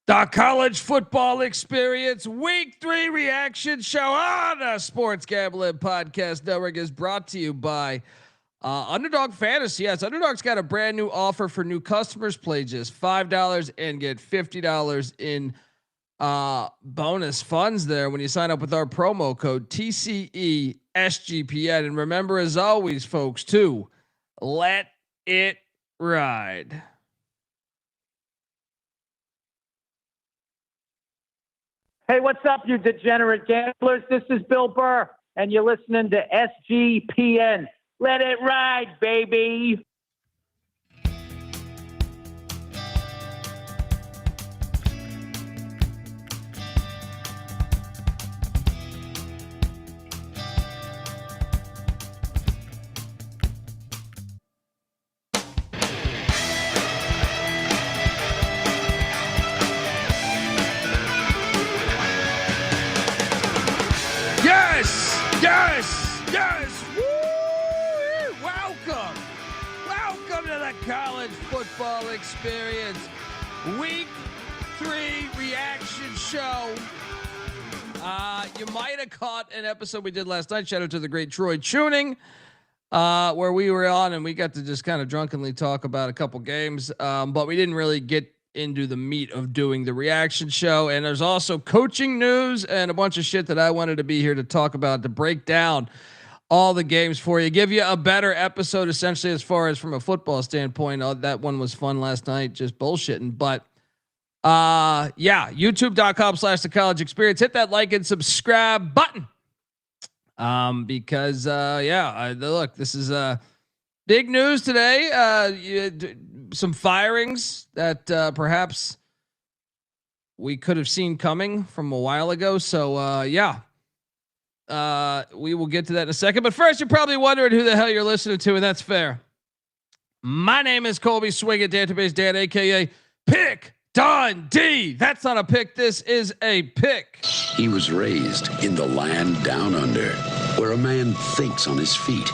The college football experience week 3 reaction show on the Sports Gambling Podcast Network is brought to you by Underdog Fantasy. Yes, Underdog's got a brand new offer for new customers. Play just $5 and get $50 in bonus funds there when you sign up with our promo code TCESGPN. And remember, as always, folks, to let it ride. Hey, what's up, you degenerate gamblers? This is Bill Burr, and you're listening to SGPN. Let it ride, baby. Yes. Woo! Welcome to the college football experience. Week 3 reaction show. You might have caught an episode we did last night. Shout out to the great Troy Tuning, where we were on and we got to just kind of drunkenly talk about a couple games. But we didn't really get into the meat of doing the reaction show. And there's also coaching news and a bunch of shit that I wanted to be here to talk about, to break down all the games for you, give you a better episode essentially as far as from a football standpoint. That one was fun last night, just bullshitting. But yeah, youtube.com/the college experience. Hit that like and subscribe button. Because look, this is big news today. Some firings that perhaps we could have seen coming from a while ago. So we will get to that in a second. But first, you're probably wondering who the hell you're listening to, and that's fair. My name is Colby Swinging Database Dan, aka Pick Dundee. That's not a pick. This is a pick. He was raised in the land down under, where a man thinks on his feet,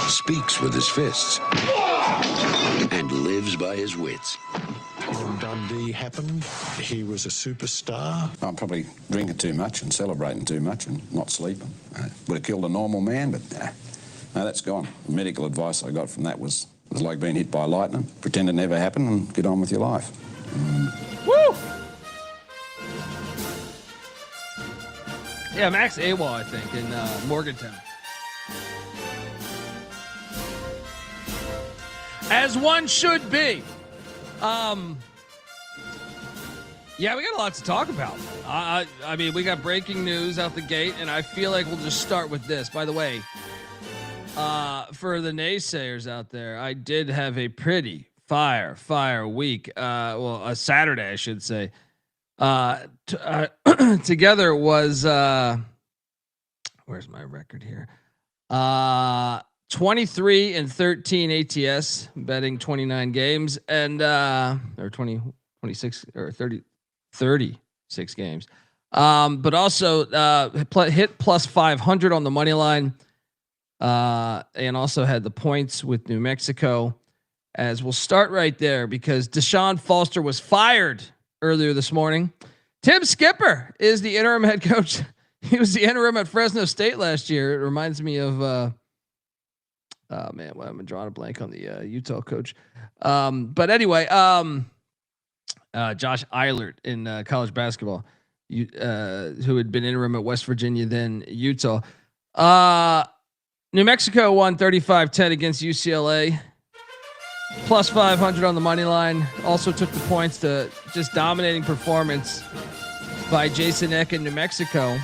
speaks with his fists, and lives by his wits. When Dundee happened, he was a superstar. I'm probably drinking too much and celebrating too much and not sleeping. Would have killed a normal man, but no, that's gone. The medical advice I got from that was like being hit by lightning. Pretend it never happened and get on with your life. Woo! Yeah, Max AWOL, I think, in Morgantown. As one should be. Yeah, we got a lot to talk about. I mean, we got breaking news out the gate, and I feel like we'll just start with this. By the way, for the naysayers out there, I did have a pretty fire week. Well, a Saturday, I should say. Together was where's my record here? 23-13 ATS, betting 29 games, and or 26 or 36 games. But also hit plus 500 on the money line, and also had the points with New Mexico. As we'll start right there, because DeShaun Foster was fired earlier this morning. Tim Skipper is the interim head coach. He was the interim at Fresno State last year. It reminds me of I'm drawing a blank on the Utah coach. But anyway, Josh Eilert in college basketball, who had been interim at West Virginia, then Utah. New Mexico won 35-10 against UCLA. Plus 500 on the money line. Also took the points to just dominating performance by Jason Eck in New Mexico.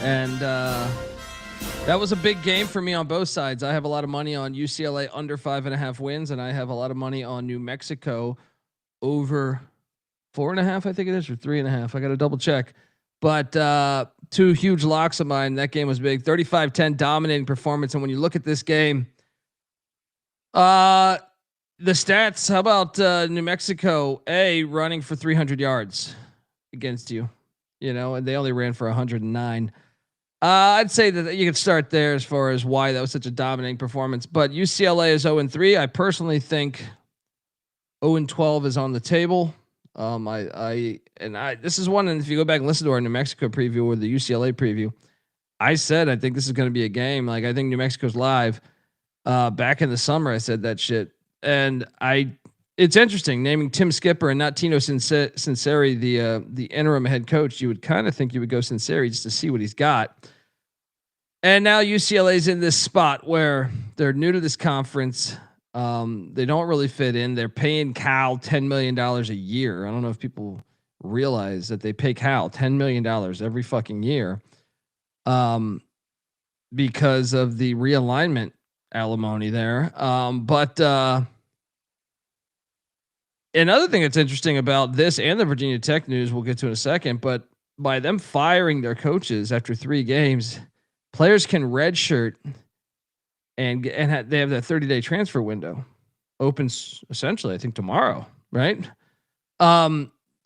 And that was a big game for me on both sides. I have a lot of money on UCLA under 5.5 wins, and I have a lot of money on New Mexico over 4.5, I think it is, or 3.5. I got to double check. But two huge locks of mine. That game was big. 35-10 dominating performance. And when you look at this game, the stats, how about New Mexico running for 300 yards against you, and they only ran for 109. I'd say that you could start there as far as why that was such a dominating performance, but UCLA is 0-3. I personally think 0-12 is on the table. This is one, and if you go back and listen to our New Mexico preview or the UCLA preview, I said I think this is going to be a game. Like I think New Mexico's live. Back in the summer, I said that shit, and it's interesting naming Tim Skipper and not Tino Sinceri, the interim head coach. You would kind of think you would go Sinceri just to see what he's got. And now UCLA's in this spot where they're new to this conference. They don't really fit in. They're paying Cal $10 million a year. I don't know if people realize that they pay Cal $10 million every fucking year. Because of the realignment alimony there. But another thing that's interesting about this and the Virginia Tech news, we'll get to in a second, but by them firing their coaches after 3 games, players can redshirt and they have that 30-day transfer window opens essentially, I think tomorrow, right?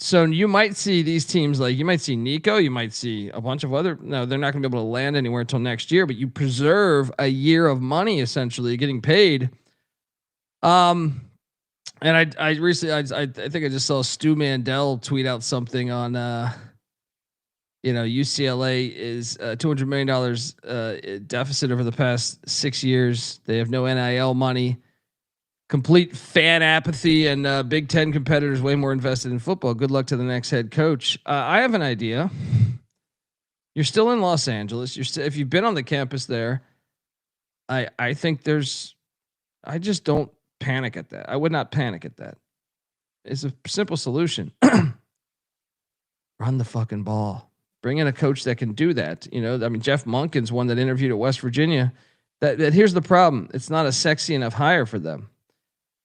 So you might see these teams, like you might see Nico, you might see a bunch of other, no, they're not gonna be able to land anywhere until next year, but you preserve a year of money essentially getting paid. And I recently, I think I just saw Stu Mandel tweet out something on, UCLA is $200 million deficit over the past 6 years. They have no NIL money, complete fan apathy, and Big Ten competitors way more invested in football. Good luck to the next head coach. I have an idea. You're still in Los Angeles. If you've been on the campus there, I think I just don't panic at that. I would not panic at that. It's a simple solution. Run the fucking ball. Bring in a coach that can do that. Jeff Monken's one that interviewed at West Virginia. That here's the problem. It's not a sexy enough hire for them.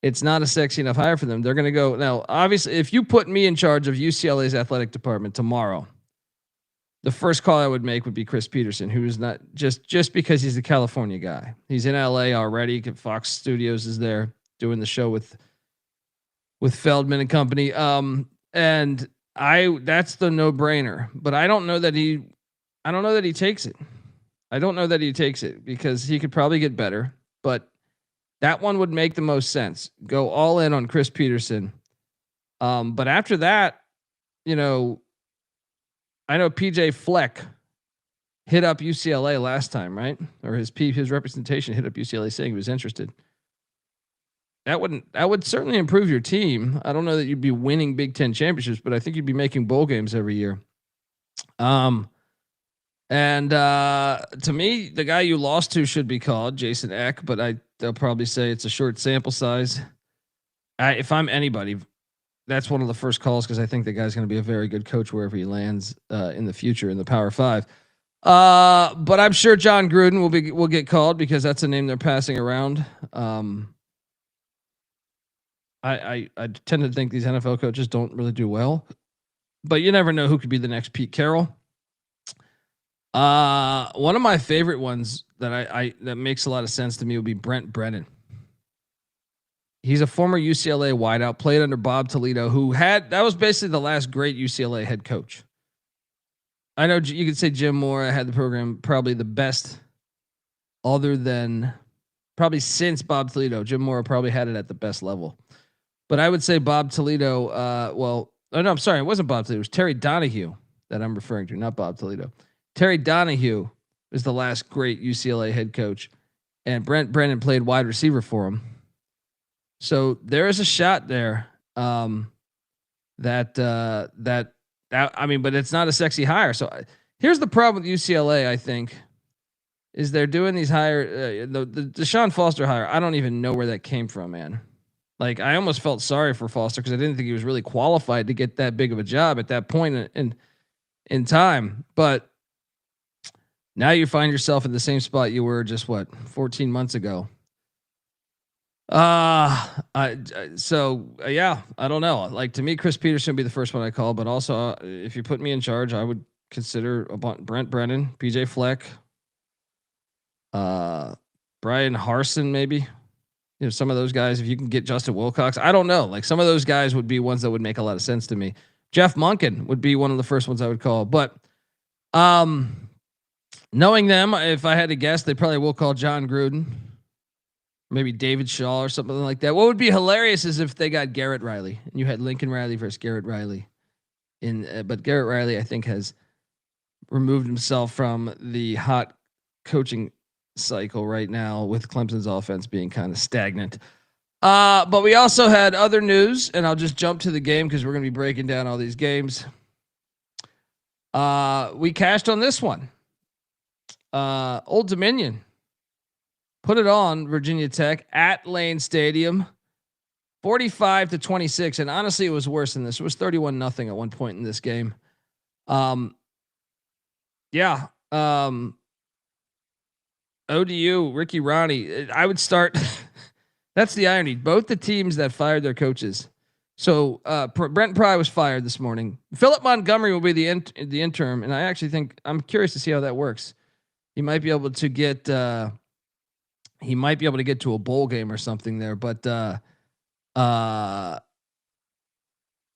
They're going to go now. Obviously, if you put me in charge of UCLA's athletic department tomorrow, the first call I would make would be Chris Peterson, who is not just because he's a California guy. He's in LA already. Fox Studios is there doing the show with Feldman and company. And that's the no-brainer, but I don't know that he takes it. I don't know that he takes it because he could probably get better, but that one would make the most sense. Go all in on Chris Peterson. But after that, I know PJ Fleck hit up UCLA last time, right? Or his representation hit up UCLA saying he was interested. That would certainly improve your team. I don't know that you'd be winning Big Ten championships, but I think you'd be making bowl games every year. To me, the guy you lost to should be called Jason Eck, but they'll probably say it's a short sample size. If I'm anybody, that's one of the first calls because I think the guy's going to be a very good coach wherever he lands in the future in the Power 5. But I'm sure John Gruden will get called because that's a name they're passing around. I tend to think these NFL coaches don't really do well, but you never know who could be the next Pete Carroll. One of my favorite ones that that makes a lot of sense to me would be Brent Brennan. He's a former UCLA wideout, played under Bob Toledo, that was basically the last great UCLA head coach. I know you could say Jim Mora had the program probably the best other than probably since Bob Toledo. Jim Mora probably had it at the best level. But I would say Bob Toledo, I'm sorry, it wasn't Bob Toledo. It was Terry Donahue that I'm referring to, not Bob Toledo. Terry Donahue is the last great UCLA head coach, and Brent Brennan played wide receiver for him. So there is a shot there but it's not a sexy hire. So here's the problem with UCLA, I think, is they're doing these hire, the DeShaun Foster hire. I don't even know where that came from, man. Like, I almost felt sorry for Foster because I didn't think he was really qualified to get that big of a job at that point in time. But now you find yourself in the same spot you were just 14 months ago. I don't know. Like, to me, Chris Peterson would be the first one I call, but also if you put me in charge, I would consider Brent Brennan, PJ Fleck, Brian Harsin, maybe. Some of those guys, if you can get Justin Wilcox, I don't know. Like, some of those guys would be ones that would make a lot of sense to me. Jeff Monken would be one of the first ones I would call. But knowing them, if I had to guess, they probably will call John Gruden. maybe David Shaw or something like that. What would be hilarious is if they got Garrett Riley and you had Lincoln Riley versus Garrett Riley. But Garrett Riley, I think, has removed himself from the hot coaching cycle right now with Clemson's offense being kind of stagnant. But we also had other news, and I'll just jump to the game because we're going to be breaking down all these games. We cashed on this one. Old Dominion put it on Virginia Tech at Lane Stadium, 45-26. And honestly, it was worse than this. It was 31-0 at one point in this game. ODU, Ricky Ronnie. I would start. That's the irony. Both the teams that fired their coaches. So Brent Pry was fired this morning. Philip Montgomery will be the interim, and I actually think I'm curious to see how that works. He might be able to get. He might be able to get to a bowl game or something there, but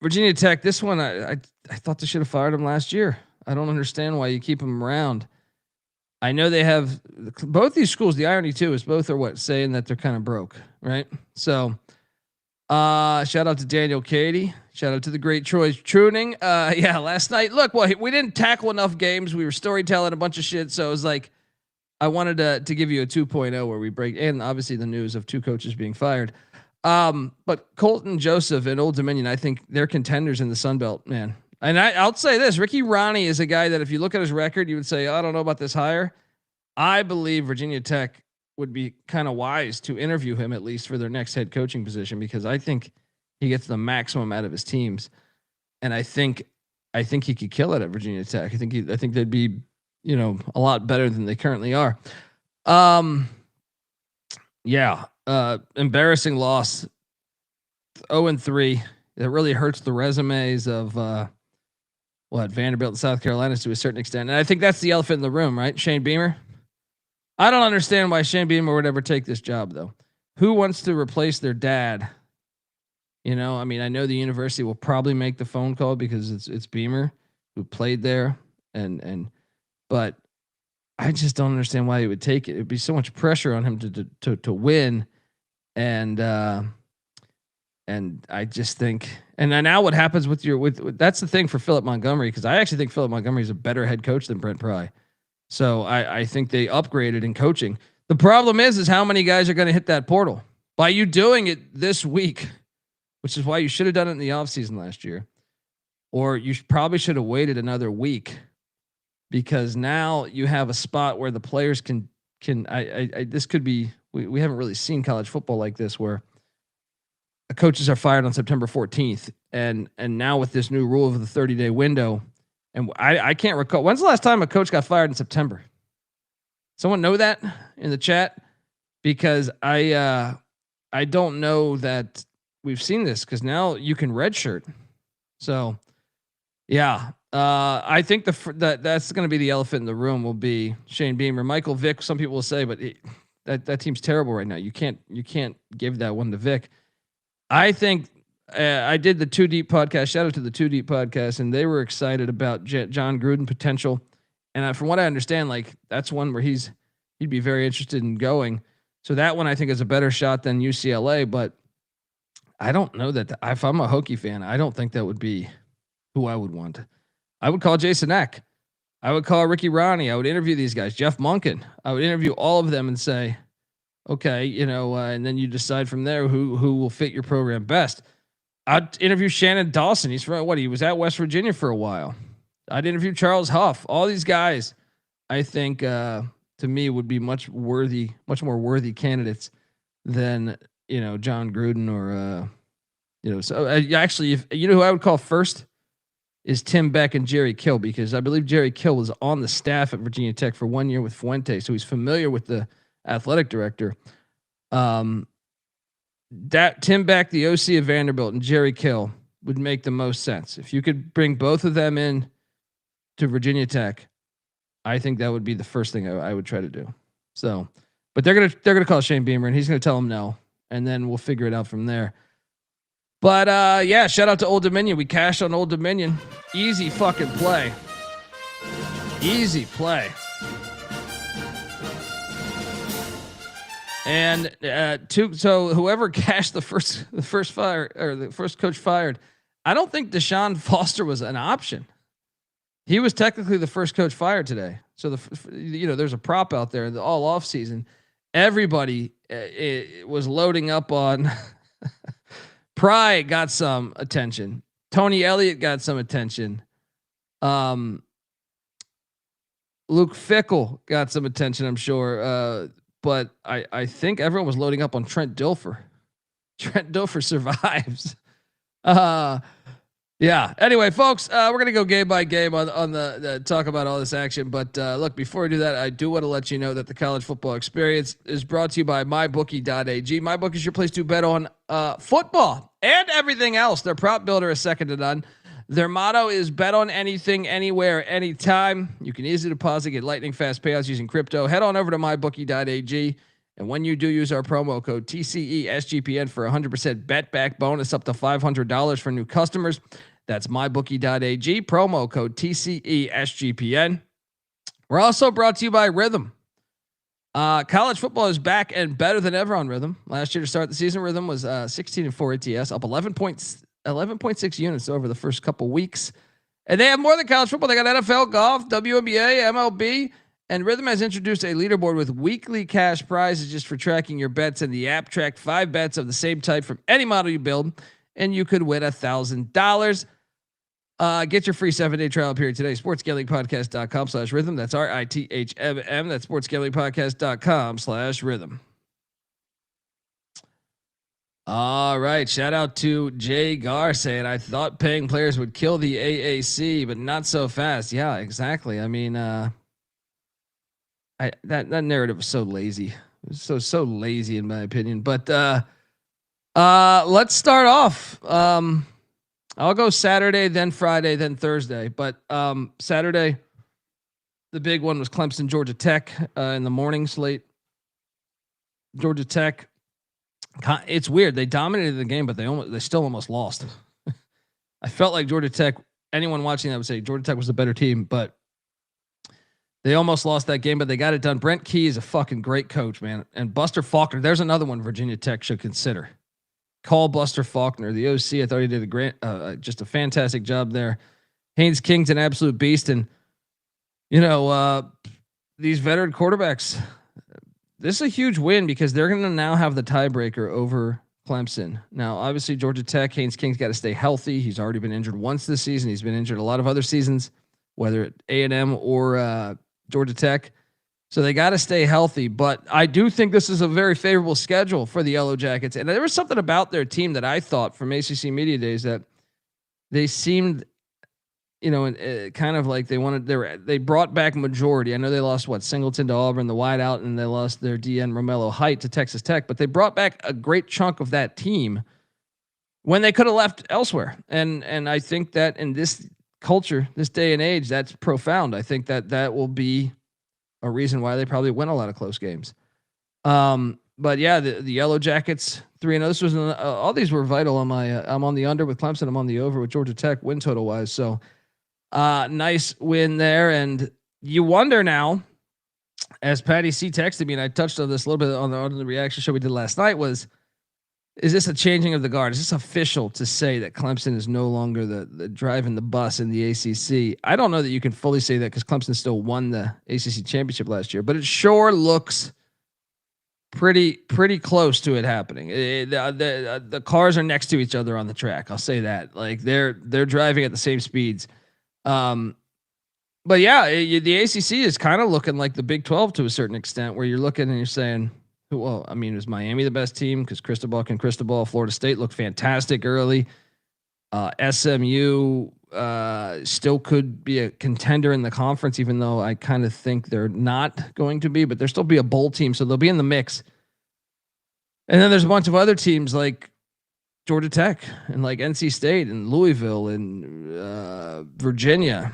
Virginia Tech. This one, I thought they should have fired him last year. I don't understand why you keep him around. I know they have both these schools. The irony too is both are saying that they're kind of broke, right? So, shout out to Daniel Cady. Shout out to the great Troy Truning. Last night, look, we didn't tackle enough games. We were storytelling a bunch of shit. So it was like, I wanted to give you a 2.0 where we break, and obviously the news of two coaches being fired. But Colton Joseph and Old Dominion, I think they're contenders in the Sun Belt, man. And I'll say this, Ricky Ronnie is a guy that if you look at his record, you would say, I don't know about this hire. I believe Virginia Tech would be kind of wise to interview him at least for their next head coaching position, because I think he gets the maximum out of his teams. And I think he could kill it at Virginia Tech. I think they'd be, a lot better than they currently are. Embarrassing loss. 0-3. It really hurts the resumes of, Vanderbilt and South Carolina to a certain extent. And I think that's the elephant in the room, right? Shane Beamer. I don't understand why Shane Beamer would ever take this job, though. Who wants to replace their dad? I know the university will probably make the phone call because it's Beamer who played there, but I just don't understand why he would take it. It'd be so much pressure on him to win, and I just think, and now what happens with that's the thing for Philip Montgomery, because I actually think Philip Montgomery is a better head coach than Brent Pry. So I think they upgraded in coaching. The problem is how many guys are going to hit that portal by you doing it this week, which is why you should have done it in the offseason last year, or you probably should have waited another week, because now you have a spot where the players can this could be, we haven't really seen college football like this where coaches are fired on September 14th. And now with this new rule of the 30-day window, and I can't recall, when's the last time a coach got fired in September? Someone know that in the chat? Because I don't know that we've seen this, because now you can redshirt. So I think that's going to be the elephant in the room will be Shane Beamer. Michael Vick, some people will say, but that team's terrible right now. You can't give that one to Vick. I think I did the Too Deep podcast. Shout out to the Too Deep podcast, and they were excited about John Gruden potential. And from what I understand, that's one where he'd be very interested in going. So that one I think is a better shot than UCLA. But I don't know that if I'm a Hokie fan, I don't think that would be who I would want. I would call Jason Eck. I would call Ricky Ronnie. I would interview these guys, Jeff Monken. I would interview all of them and say, okay, and then you decide from there who will fit your program best. I'd interview Shannon Dawson. He's from he was at West Virginia for a while. I'd interview Charles Huff. All these guys, I think, to me, would be much more worthy candidates than John Gruden or So actually, if who I would call first is Tim Beck and Jerry Kill, because I believe Jerry Kill was on the staff at Virginia Tech for 1 year with Fuente, so he's familiar with the athletic director. That Tim Beck, the OC of Vanderbilt, and Jerry Kill would make the most sense. If you could bring both of them in to Virginia Tech, I think that would be the first thing I would try to do. So, but they're gonna call Shane Beamer, and he's gonna tell them no, and then we'll figure it out from there. But shout out to Old Dominion. We cashed on Old Dominion. Easy fucking play. Easy play. And so whoever cashed the first fire or the first coach fired, I don't think DeShaun Foster was an option. He was technically the first coach fired today. So there's a prop out there all off season. Everybody was loading up on Pry got some attention. Tony Elliott got some attention. Luke Fickell got some attention, I'm sure. But I think everyone was loading up on Trent Dilfer. Trent Dilfer survives. Yeah. Anyway, folks, we're gonna go game by game on the talk about all this action. But look, before we do that, I do want to let you know that the college football experience is brought to you by MyBookie.ag. MyBookie is your place to bet on football and everything else. Their prop builder is second to none. Their motto is bet on anything, anywhere, anytime. You can easily deposit, get lightning fast payouts using crypto. Head on over to MyBookie.ag. And when you do use our promo code TCESGPN for 100% bet back bonus up to $500 for new customers. That's MyBookie.ag, promo code TCESGPN. We're also brought to you by Rhythm. College football is back and better than ever on Rhythm. Last year to start the season, Rhythm was 16-4 ATS, up 11.6 units over the first couple weeks. And they have more than college football. They got NFL, golf, WNBA, MLB. And Rhythm has introduced a leaderboard with weekly cash prizes just for tracking your bets. And the app tracked 5 bets of the same type from any model you build, and you could win $1,000. Get your free 7-day trial period today. SportsGamblingPodcast.com/rhythm. That's RITHMM. That's SportsGamblingPodcast.com/rhythm. All right. Shout out to Jay Gar saying, I thought paying players would kill the AAC, but not so fast. Yeah, exactly. I mean, that narrative was so lazy. It was so lazy in my opinion. But let's start off. I'll go Saturday, then Friday, then Thursday. But Saturday, the big one was Clemson, Georgia Tech in the morning slate. Georgia Tech. It's weird. They dominated the game, but they still almost lost. I felt like Georgia Tech. Anyone watching that would say Georgia Tech was the better team, but they almost lost that game, but they got it done. Brent Key is a fucking great coach, man. And Buster Faulkner, there's another one Virginia Tech should consider. Call Buster Faulkner, the OC. I thought he did just a fantastic job there. Haynes King's an absolute beast. And, these veteran quarterbacks, this is a huge win because they're going to now have the tiebreaker over Clemson. Now, obviously, Georgia Tech, Haynes King's got to stay healthy. He's already been injured once this season. He's been injured a lot of other seasons, whether at A&M or Georgia Tech. So they got to stay healthy. But I do think this is a very favorable schedule for the Yellow Jackets. And there was something about their team that I thought from ACC Media Days that they seemed, kind of like they brought back majority. I know they lost Singleton to Auburn, the wideout, and they lost their DN Romello Height to Texas Tech, but they brought back a great chunk of that team when they could have left elsewhere. And I think that in this culture, this day and age, that's profound. I think that will be a reason why they probably win a lot of close games. But yeah, the Yellow Jackets 3-0. This was all these were vital on my. I'm on the under with Clemson. I'm on the over with Georgia Tech win total wise. So nice win there. And you wonder now, as Patty C texted me, and I touched on this a little bit on the reaction show we did last night, is this a changing of the guard? Is this official to say that Clemson is no longer the driving the bus in the ACC? I don't know that you can fully say that because Clemson still won the ACC championship last year, but it sure looks pretty close to it happening. The cars are next to each other on the track. I'll say that. Like they're driving at the same speeds. But yeah, the ACC is kind of looking like the Big 12 to a certain extent, where you're looking and you're saying, well, I mean, is Miami the best team? Because Cristobal. Florida State looked fantastic early. SMU still could be a contender in the conference, even though I kind of think they're not going to be, but they'll still be a bowl team, so they'll be in the mix. And then there's a bunch of other teams like Georgia Tech and like NC State and Louisville and Virginia.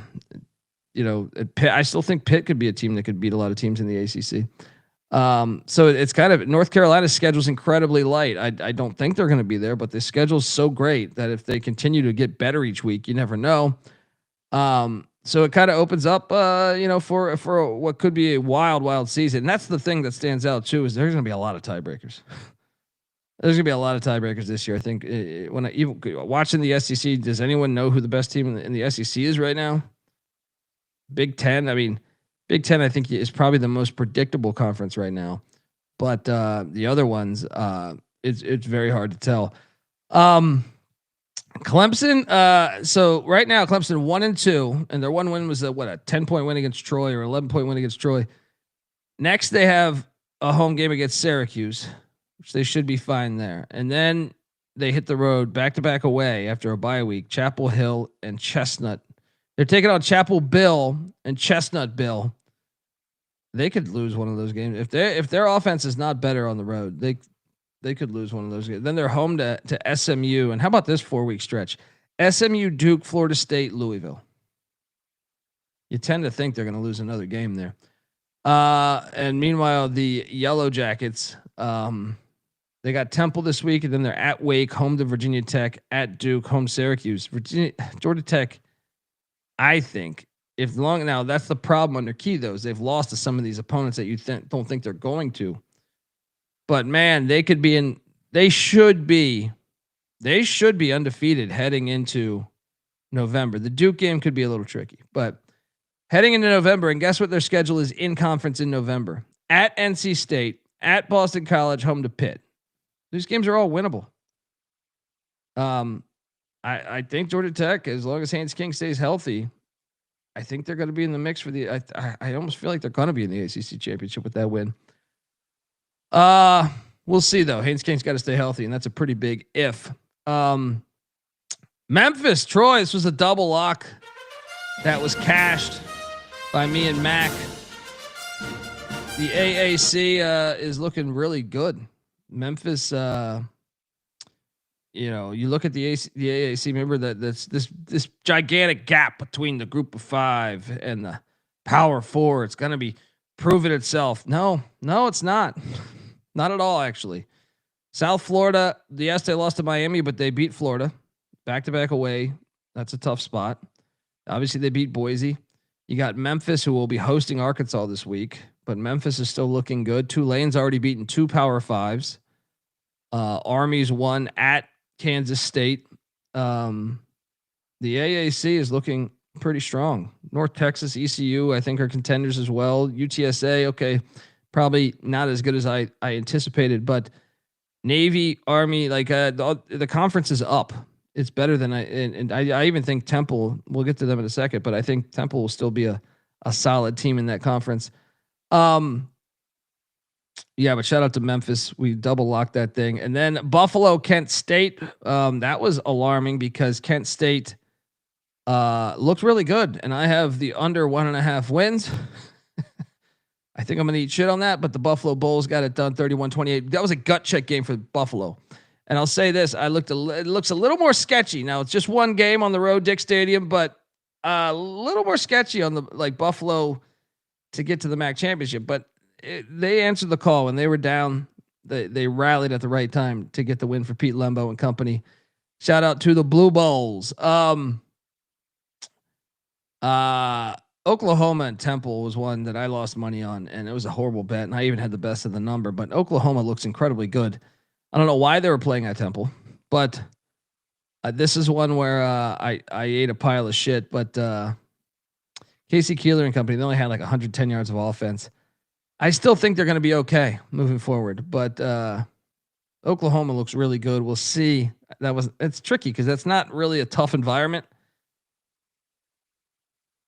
Pitt, I still think Pitt could be a team that could beat a lot of teams in the ACC. So it's kind of North Carolina's schedule is incredibly light. I don't think they're going to be there, but the schedule's so great that if they continue to get better each week, you never know. So it kind of opens up, for what could be a wild season. And that's the thing that stands out too, is there's going to be a lot of tiebreakers. There's going to be a lot of tiebreakers this year. I think when even watching the SEC, does anyone know who the best team in the SEC is right now? Big Ten. I mean, Big Ten, I think, is probably the most predictable conference right now. But the other ones, it's very hard to tell. Clemson. So right now, Clemson 1-2, and their one win was a 10-point win against Troy or 11-point win against Troy. Next, they have a home game against Syracuse, which they should be fine there. And then they hit the road back-to-back away after a bye week. Chapel Hill and Chestnut. They're taking on Chapel Bill and Chestnut Bill. They could lose one of those games if their offense is not better on the road. They could lose one of those games. Then they're home to SMU. And how about this 4-week stretch? SMU, Duke, Florida State, Louisville. You tend to think they're going to lose another game there. And meanwhile, the Yellow Jackets, they got Temple this week, and then they're at Wake, home to Virginia Tech, at Duke, home Syracuse. Georgia Tech, I think, now that's the problem under Key, though, is they've lost to some of these opponents that you don't think they're going to. But man, they should be undefeated heading into November. The Duke game could be a little tricky, but heading into November, and guess what their schedule is in conference in November? At NC State, at Boston College, home to Pitt. These games are all winnable. I think Georgia Tech, as long as Haynes King stays healthy, I think they're going to be in the mix for the. I almost feel like they're going to be in the ACC Championship with that win. We'll see though. Haynes King's got to stay healthy, and that's a pretty big if. Memphis, Troy. This was a double lock that was cashed by me and Mac. The AAC is looking really good. Memphis, you look at the AAC. Remember that's this gigantic gap between the group of 5 and the Power 4. It's going to be proven itself. No, it's not. Not at all, actually. South Florida, yes, they lost to Miami, but they beat Florida back-to-back away. That's a tough spot. Obviously, they beat Boise. You got Memphis, who will be hosting Arkansas this week, but Memphis is still looking good. Tulane's already beaten 2 Power 5s. Army's won at Kansas State. The AAC is looking pretty strong. North Texas, ECU, I think are contenders as well. UTSA, okay, probably not as good as I anticipated, but Navy, Army, the conference is up. It's better than I even think Temple, we'll get to them in a second, but I think Temple will still be a solid team in that conference. Yeah, but shout out to Memphis. We double locked that thing. And then Buffalo, Kent State. That was alarming because Kent State looked really good. And I have the under 1.5 wins. I think I'm going to eat shit on that, but the Buffalo Bulls got it done 31-28. That was a gut check game for Buffalo. And I'll say this, it looks a little more sketchy. Now it's just one game on the road, Dick Stadium, but a little more sketchy on the Buffalo to get to the MAC championship. But they answered the call when they were down. They rallied at the right time to get the win for Pete Lembo and company. Shout out to the Blue Bulls. Oklahoma and Temple was one that I lost money on, and it was a horrible bet, and I even had the best of the number. But Oklahoma looks incredibly good. I don't know why they were playing at Temple, but this is one where I ate a pile of shit. But Casey Keeler and company, they only had 110 yards of offense. I still think they're going to be okay moving forward, but Oklahoma looks really good. We'll see. It's tricky because that's not really a tough environment,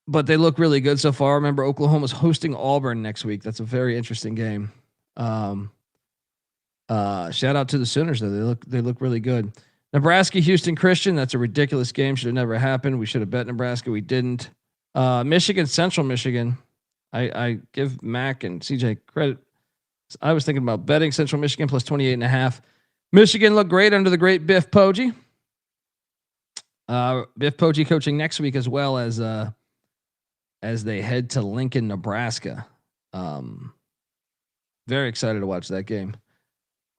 but they look really good so far. Remember, Oklahoma's hosting Auburn next week. That's a very interesting game. Shout out to the Sooners though. They look really good. Nebraska, Houston Christian. That's a ridiculous game. Should have never happened. We should have bet Nebraska. We didn't. Michigan, Central Michigan. I give Mac and CJ credit. I was thinking about betting Central Michigan plus 28.5. Michigan looked great under the great Biff Poggi. Biff Poggi coaching next week as well as they head to Lincoln, Nebraska. Very excited to watch that game.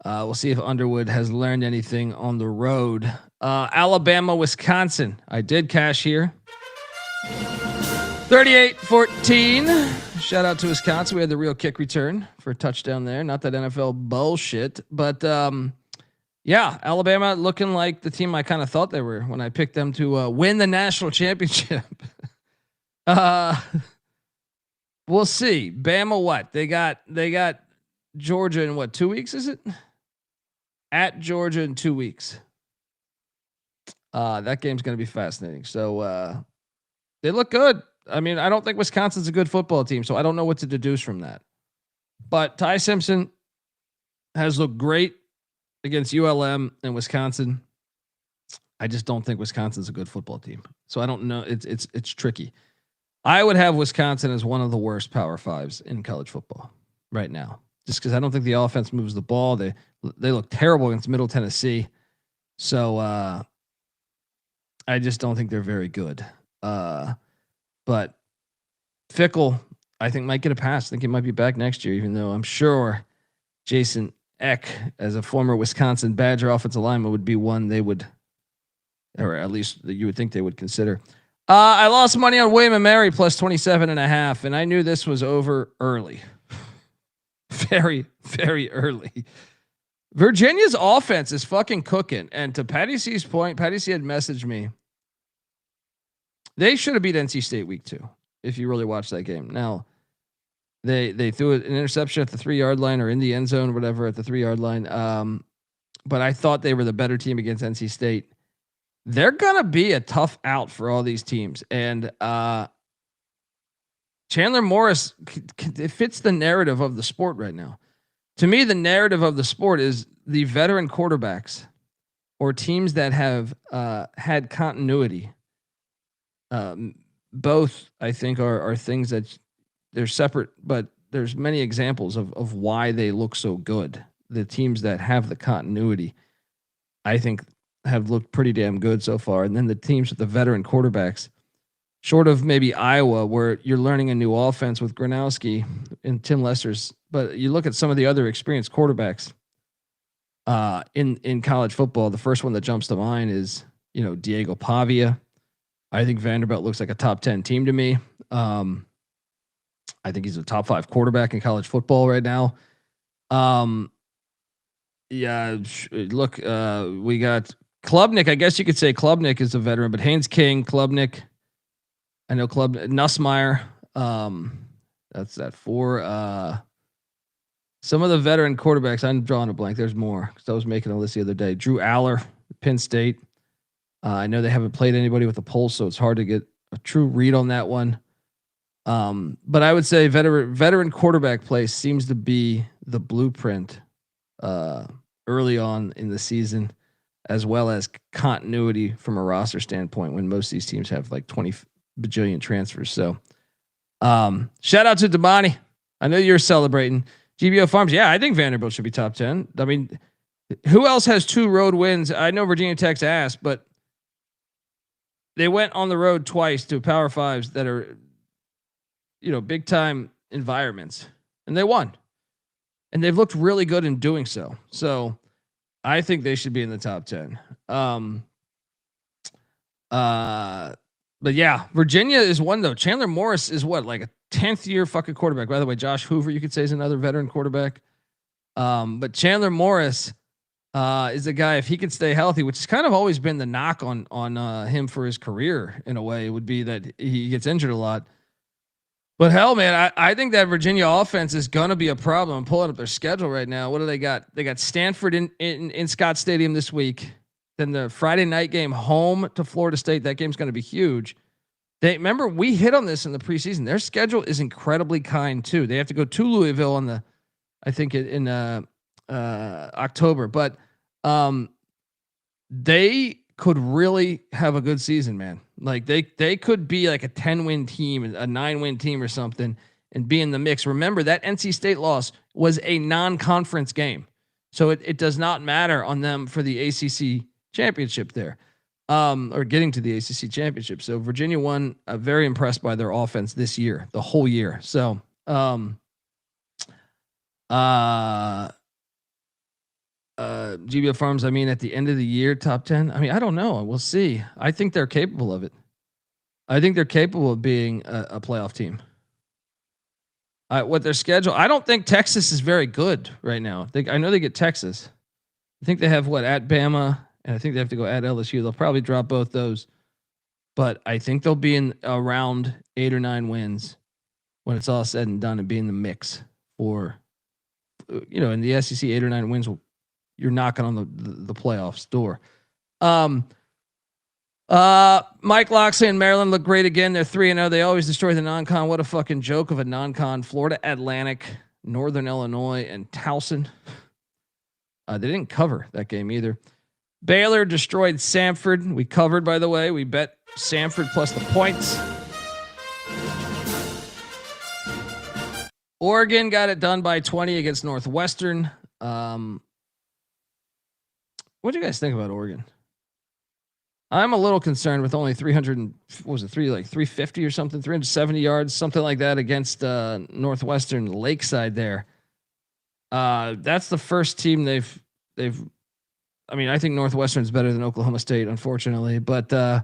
We'll see if Underwood has learned anything on the road. Alabama, Wisconsin. I did cash here. 38-14. Shout out to Wisconsin. We had the real kick return for a touchdown there. Not that NFL bullshit, but yeah, Alabama looking like the team I kind of thought they were when I picked them to win the national championship. We'll see. Bama, what they got Georgia in what, 2 weeks? Is it at Georgia in 2 weeks? That game's going to be fascinating. So they look good. I mean, I don't think Wisconsin's a good football team, so I don't know what to deduce from that. But Ty Simpson has looked great against ULM and Wisconsin. I just don't think Wisconsin's a good football team. So I don't know. It's tricky. I would have Wisconsin as one of the worst Power Fives in college football right now, just because I don't think the offense moves the ball. They look terrible against Middle Tennessee. So I just don't think they're very good. But Fickle, I think, might get a pass. I think he might be back next year, even though I'm sure Jason Eck, as a former Wisconsin Badger offensive lineman, would be one they would, or at least you would think they would consider. I lost money on William and Mary plus 27.5, and I knew this was over early. Very, very early. Virginia's offense is fucking cooking. And to Patty C's point, Patty C had messaged me. They should have beat NC State week 2 if you really watched that game. Now, they threw an interception at the 3-yard line or in the end zone or whatever at the 3-yard line. But I thought they were the better team against NC State. They're going to be a tough out for all these teams. And Chandler Morris, it fits the narrative of the sport right now. To me, the narrative of the sport is the veteran quarterbacks or teams that have had continuity. Both, I think, are things that they're separate, but there's many examples of why they look so good. The teams that have the continuity, I think, have looked pretty damn good so far. And then the teams with the veteran quarterbacks, short of maybe Iowa, where you're learning a new offense with Gronowski and Tim Lester's, but you look at some of the other experienced quarterbacks in college football. The first one that jumps to mind is, Diego Pavia. I think Vanderbilt looks like a top 10 team to me. I think he's a top 5 quarterback in college football right now. Yeah, look, we got Klubnik. I guess you could say Klubnik is a veteran, but Haynes King, Klubnik. I know Nussmeier. That's that 4. Some of the veteran quarterbacks, I'm drawing a blank. There's more because I was making a list the other day. Drew Aller, Penn State. I know they haven't played anybody with a pulse, so it's hard to get a true read on that one. But I would say veteran quarterback play seems to be the blueprint early on in the season, as well as continuity from a roster standpoint when most of these teams have like 20 bajillion transfers. So shout out to Damani. I know you're celebrating. GBO Farms. Yeah, I think Vanderbilt should be top 10. I mean, who else has 2 road wins? I know Virginia Tech's ass, but they went on the road twice to Power Fives that are, big time environments, and they won. And they've looked really good in doing so. So I think they should be in the top 10. But yeah, Virginia is one though. Chandler Morris is what, like a 10th year fucking quarterback. By the way, Josh Hoover, you could say, is another veteran quarterback. But Chandler Morris is a guy, if he could stay healthy, which has kind of always been the knock on him for his career in a way, would be that he gets injured a lot. But hell, man, I think that Virginia offense is gonna be a problem. I'm pulling up their schedule right now. What do they got? They got Stanford in Scott Stadium this week. Then the Friday night game home to Florida State. That game's gonna be huge. Remember, we hit on this in the preseason. Their schedule is incredibly kind too. They have to go to Louisville in October, but they could really have a good season, man. Like they could be like a 10-win team, a 9-win team or something, and be in the mix. Remember, that NC State loss was a non-conference game, so it does not matter on them for the ACC championship there, or getting to the ACC championship. So Virginia won. Very impressed by their offense this year, the whole year. So GBO Farms, I mean, at the end of the year, top 10. I mean, I don't know. We'll see. I think they're capable of it. I think they're capable of being a playoff team. What their schedule, I don't think Texas is very good right now. I know they get Texas. I think they have at Bama, and I think they have to go at LSU. They'll probably drop both those, but I think they'll be in around 8 or 9 wins when it's all said and done, and be in the mix for, in the SEC. 8 or 9 wins, you're knocking on the playoffs door. Mike Loxley and Maryland look great again. They're 3-0. They always destroy the non-con. What a fucking joke of a non-con. Florida Atlantic, Northern Illinois, and Towson. They didn't cover that game either. Baylor destroyed Samford. We covered, by the way. We bet Samford plus the points. Oregon got it done by 20 against Northwestern. What do you guys think about Oregon? I'm a little concerned with only 350 or something, 370 yards, something like that against Northwestern Lakeside there. That's the first team they've. I mean, I think Northwestern's better than Oklahoma State, unfortunately, but they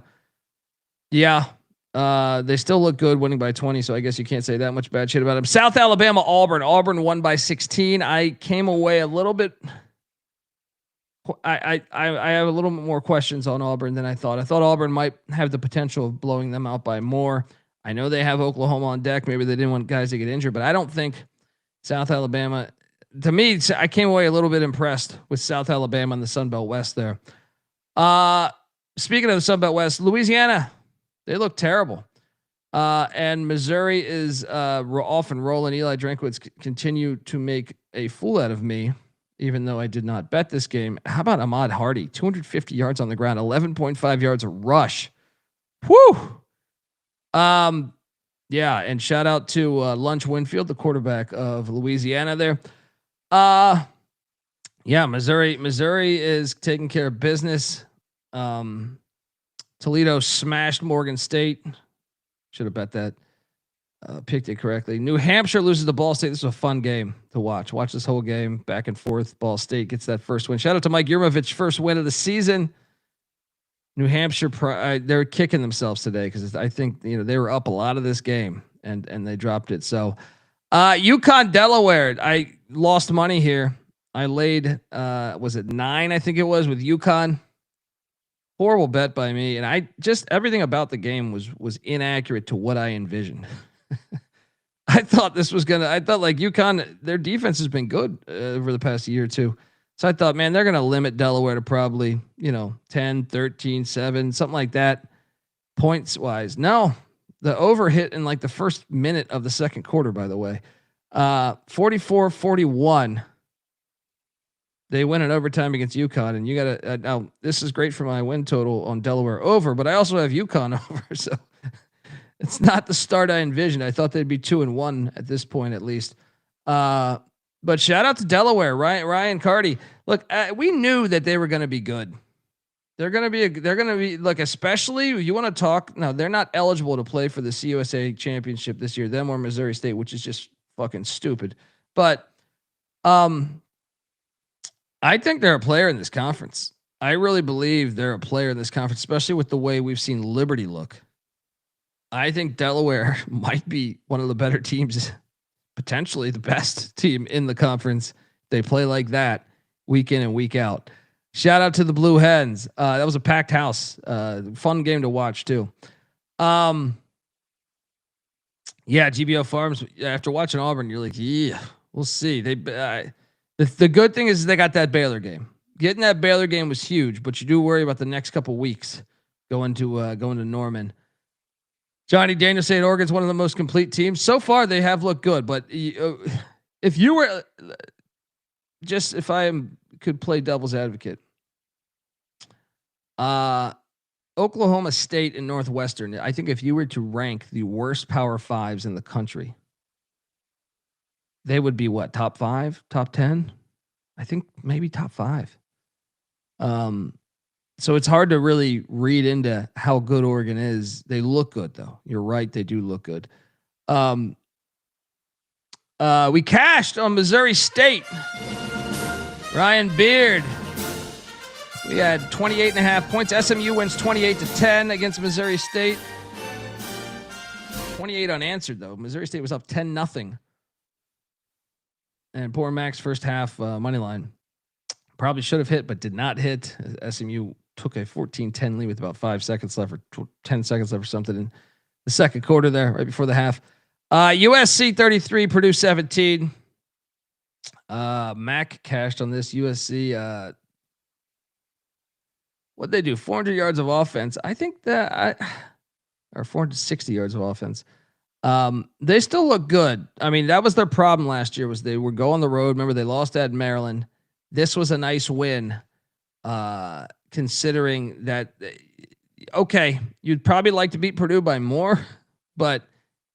still look good, winning by 20. So I guess you can't say that much bad shit about them. South Alabama, Auburn. Auburn won by 16. I came away a little bit. I have a little bit more questions on Auburn than I thought. I thought Auburn might have the potential of blowing them out by more. I know they have Oklahoma on deck. Maybe they didn't want guys to get injured, but I don't think South Alabama. To me, I came away a little bit impressed with South Alabama and the Sun Belt West there. Speaking of the Sun Belt West, Louisiana, they look terrible. And Missouri is off and rolling. Eli Drinkwitz continue to make a fool out of me, even though I did not bet this game. How about Ahmad Hardy? 250 yards on the ground, 11.5 yards a rush. Whew. Yeah, and shout out to Lunch Winfield, the quarterback of Louisiana there. Missouri is taking care of business. Toledo smashed Morgan State. Should have bet that. Picked it correctly. New Hampshire loses to Ball State. This was a fun game to watch. Watch this whole game back and forth. Ball State gets that first win. Shout out to Mike Yurmovich, first win of the season. New Hampshire, they're kicking themselves today because I think they were up a lot of this game and they dropped it. So, UConn Delaware. I lost money here. I laid was it 9? I think it was with UConn. Horrible bet by me, and I just everything about the game was inaccurate to what I envisioned. I thought like UConn, their defense has been good over the past year or two. So I thought, man, they're going to limit Delaware to probably, 10, 13, 7, something like that points wise. No, the over hit in like the first minute of the second quarter, by the way, 44-41. They win in overtime against UConn, and you got to, now this is great for my win total on Delaware over, but I also have UConn over. So it's not the start I envisioned. I thought they'd be 2-1 at this point, at least. But shout out to Delaware, Ryan Carty. Look, we knew that they were going to be good. They're going to be like, especially you want to talk. Now they're not eligible to play for the CUSA championship this year, them or Missouri State, which is just fucking stupid. But, I think they're a player in this conference. I really believe they're a player in this conference, especially with the way we've seen Liberty look. I think Delaware might be one of the better teams, potentially the best team in the conference. They play like that week in and week out. Shout out to the Blue Hens. That was a packed house. Fun game to watch too. GBO Farms. After watching Auburn, you're like, yeah, we'll see. The good thing is they got that Baylor game. Getting that Baylor game was huge, but you do worry about the next couple weeks going to Norman. Johnny Daniel saying Oregon's one of the most complete teams. So far, they have looked good, but if you were if I could play devil's advocate, Oklahoma State and Northwestern, I think if you were to rank the worst Power Fives in the country, they would be what, top 5, top 10? I think maybe top 5. So it's hard to really read into how good Oregon is. They look good though. You're right. They do look good. We cashed on Missouri State. Ryan Beard. We had 28.5 points. SMU wins 28-10 against Missouri State. 28 unanswered, though. Missouri State was up 10-0. And poor Max first half money line. Probably should have hit, but did not hit. SMU took a 14-10 lead with about 5 seconds left or 10 seconds left or something in the second quarter there, right before the half. USC 33, Purdue 17. Mac cashed on this. USC, what'd they do? 400 yards of offense. I think that or 460 yards of offense. They still look good. I mean, that was their problem last year was they were going on the road. Remember, they lost at Maryland. This was a nice win, considering that, okay, you'd probably like to beat Purdue by more, but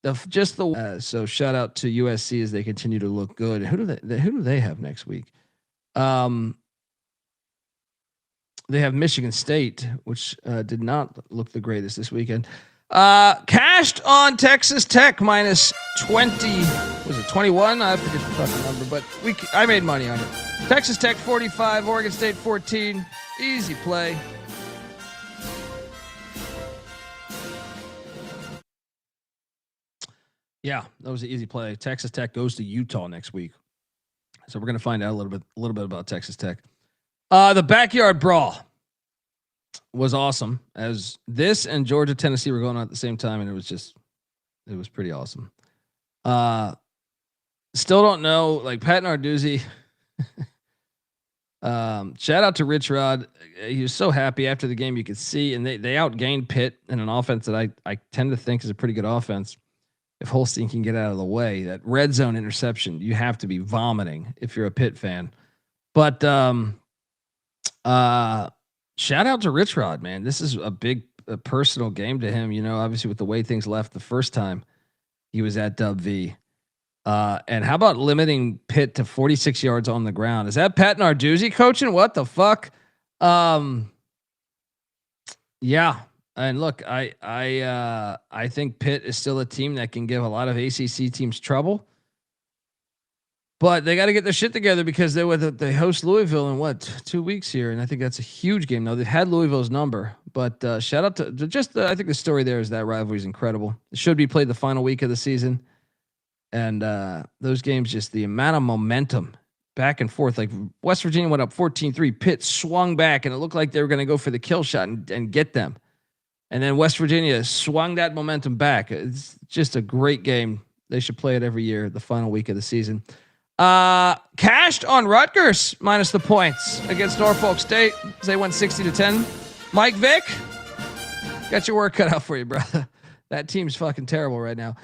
so shout out to USC as they continue to look good. Who do they have next week? They have Michigan State, which did not look the greatest this weekend. Cashed on Texas Tech minus 20. Was it 21? I forget the fucking number, but I made money on it. Texas Tech 45, Oregon State 14. Easy play. Yeah, that was an easy play. Texas Tech goes to Utah next week, so we're gonna find out a little bit about Texas Tech. The Backyard Brawl was awesome, as this and Georgia Tennessee were going on at the same time, and it was pretty awesome. Still don't know, like Pat Narduzzi. Shout out to Rich Rod. He was so happy after the game. You could see, and they outgained Pitt in an offense that I tend to think is a pretty good offense. If Holstein can get out of the way, that red zone interception, you have to be vomiting if you're a Pitt fan. But shout out to Rich Rod, man. This is a personal game to him. You know, obviously with the way things left the first time he was at Dub V. And how about limiting Pitt to 46 yards on the ground? Is that Pat Narduzzi coaching? What the fuck? Yeah. And look, I think Pitt is still a team that can give a lot of ACC teams trouble, but they got to get their shit together because they host Louisville in 2 weeks here, and I think that's a huge game. Now they've had Louisville's number, but shout out to I think the story there is that rivalry is incredible. It should be played the final week of the season, and those games, just the amount of momentum back and forth. Like West Virginia went up 14-3, Pitt swung back, and it looked like they were going to go for the kill shot and get them. And then West Virginia swung that momentum back. It's just a great game. They should play it every year, the final week of the season. Cashed on Rutgers minus the points against Norfolk State. They went 60-10. Mike Vick, got your work cut out for you, brother. That team's fucking terrible right now.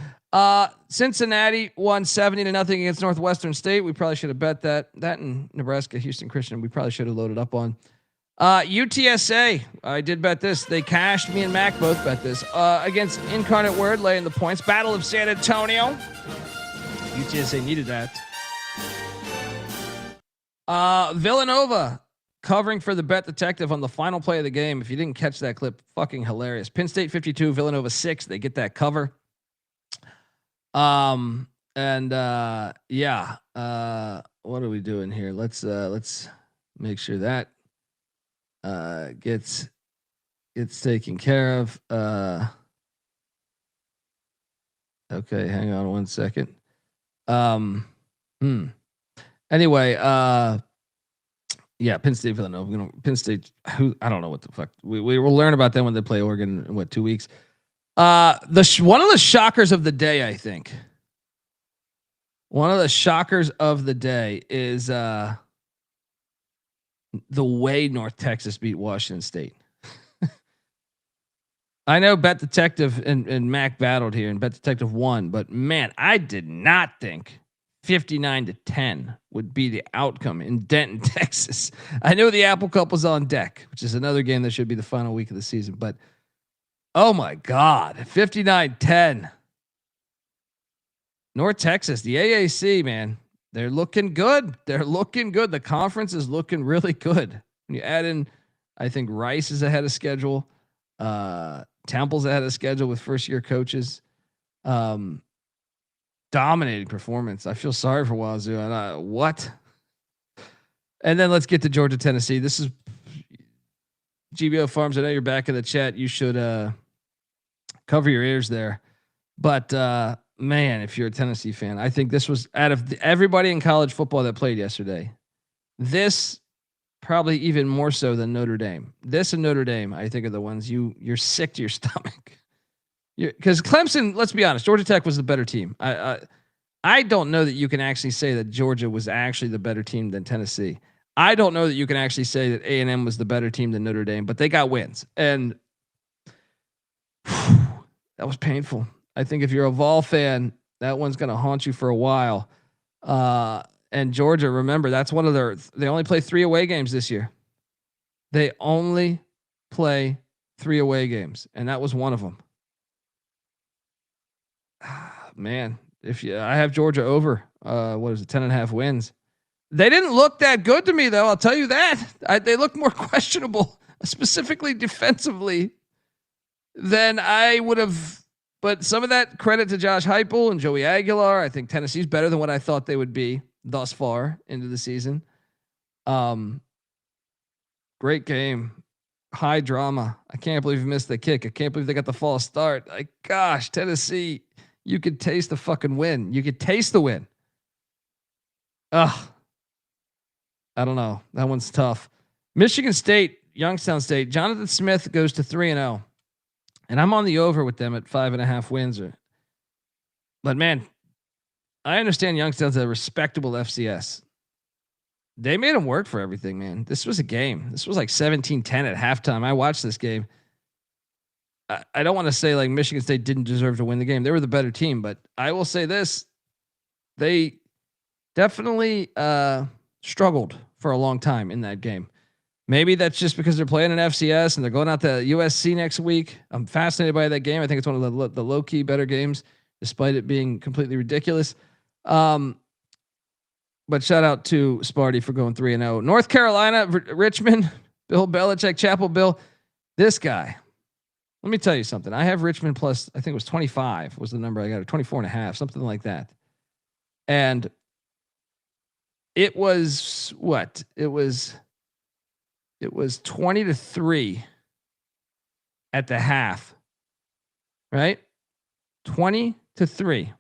Cincinnati won 70-0 against Northwestern State. We probably should have bet that. That and Nebraska, Houston Christian, we probably should have loaded up on. UTSA, I did bet this. They cashed. Me and Mac both bet this. Against Incarnate Word, laying the points. Battle of San Antonio. UTSA needed that. Villanova covering for the Bet Detective on the final play of the game. If you didn't catch that clip, fucking hilarious. Penn State 52, Villanova 6. They get that cover. Yeah. What are we doing here? Let's make sure that gets taken care of. Okay, hang on one second. Anyway, yeah, Penn State, Villanova. Penn State, who I don't know what the fuck. We will learn about them when they play Oregon in 2 weeks. One of the shockers of the day, I think. One of the shockers of the day is the way North Texas beat Washington State. I know Bet Detective and Mac battled here, and Bet Detective won, but man, I did not think 59-10 would be the outcome in Denton, Texas. I know the Apple Cup was on deck, which is another game that should be the final week of the season, but oh my God, 59-10. North Texas, the AAC, man, they're looking good. They're looking good. The conference is looking really good. When you add in, I think Rice is ahead of schedule. Temple's ahead of schedule with first-year coaches. Dominating performance. I feel sorry for Wazoo. And what? And then let's get to Georgia, Tennessee. This is GBO Farms. I know you're back in the chat. You should cover your ears there. But man, if you're a Tennessee fan, I think this was out of everybody in college football that played yesterday. This probably even more so than Notre Dame. This and Notre Dame, I think, are the ones you're sick to your stomach. Because Clemson, let's be honest, Georgia Tech was the better team. I don't know that you can actually say that Georgia was actually the better team than Tennessee. I don't know that you can actually say that A&M was the better team than Notre Dame, but they got wins. And that was painful. I think if you're a Vol fan, that one's going to haunt you for a while. And Georgia, remember, that's one of they only play 3 away games this year. They only play 3 away games, and that was one of them. Man, I have Georgia over, what is it, 10.5 wins. They didn't look that good to me, though. I'll tell you that. They look more questionable, specifically defensively, than I would have. But some of that credit to Josh Heupel and Joey Aguilar. I think Tennessee's better than what I thought they would be thus far into the season. Great game. High drama. I can't believe you missed the kick. I can't believe they got the false start. Like, gosh, Tennessee, you could taste the fucking win. You could taste the win. Ugh. I don't know. That one's tough. Michigan State, Youngstown State. Jonathan Smith goes to 3-0. And I'm on the over with them at 5.5 wins. But man, I understand Youngstown's a respectable FCS. They made them work for everything, man. This was a game. This was like 17-10 at halftime. I watched this game. I don't want to say like Michigan State didn't deserve to win the game. They were the better team, but I will say this. They definitely struggled for a long time in that game. Maybe that's just because they're playing an FCS and they're going out to USC next week. I'm fascinated by that game. I think it's one of the low-key better games, despite it being completely ridiculous. But shout out to Sparty for going 3-0. North Carolina, Richmond, Bill Belichick, Chapel Bill. This guy, let me tell you something. I have Richmond plus, I think it was 25 was the number I got, or 24.5, something like that. And it was what? It was 20-3 at the half, right? 20-3.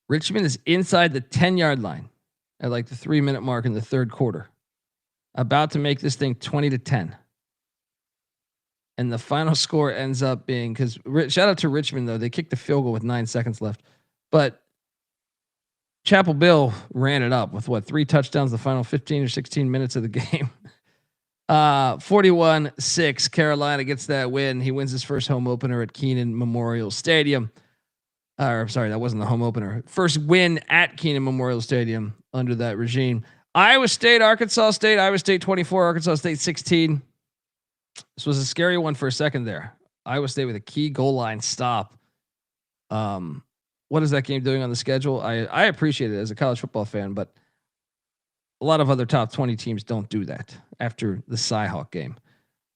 Richmond is inside the 10-yard line at like the 3-minute mark in the third quarter, about to make this thing 20-10. And the final score ends up being, because shout out to Richmond, though, they kicked the field goal with 9 seconds left. But Chapel Bill ran it up with 3 touchdowns the final 15 or 16 minutes of the game. 41-6. Carolina gets that win. He wins his first home opener at Kenan Memorial Stadium. I'm sorry, that wasn't the home opener. First win at Kenan Memorial Stadium under that regime. Iowa State, Arkansas State. Iowa State 24, Arkansas State 16. This was a scary one for a second there. Iowa State with a key goal line stop. What is that game doing on the schedule? I appreciate it as a college football fan, but a lot of other top 20 teams don't do that after the Cyhawk game,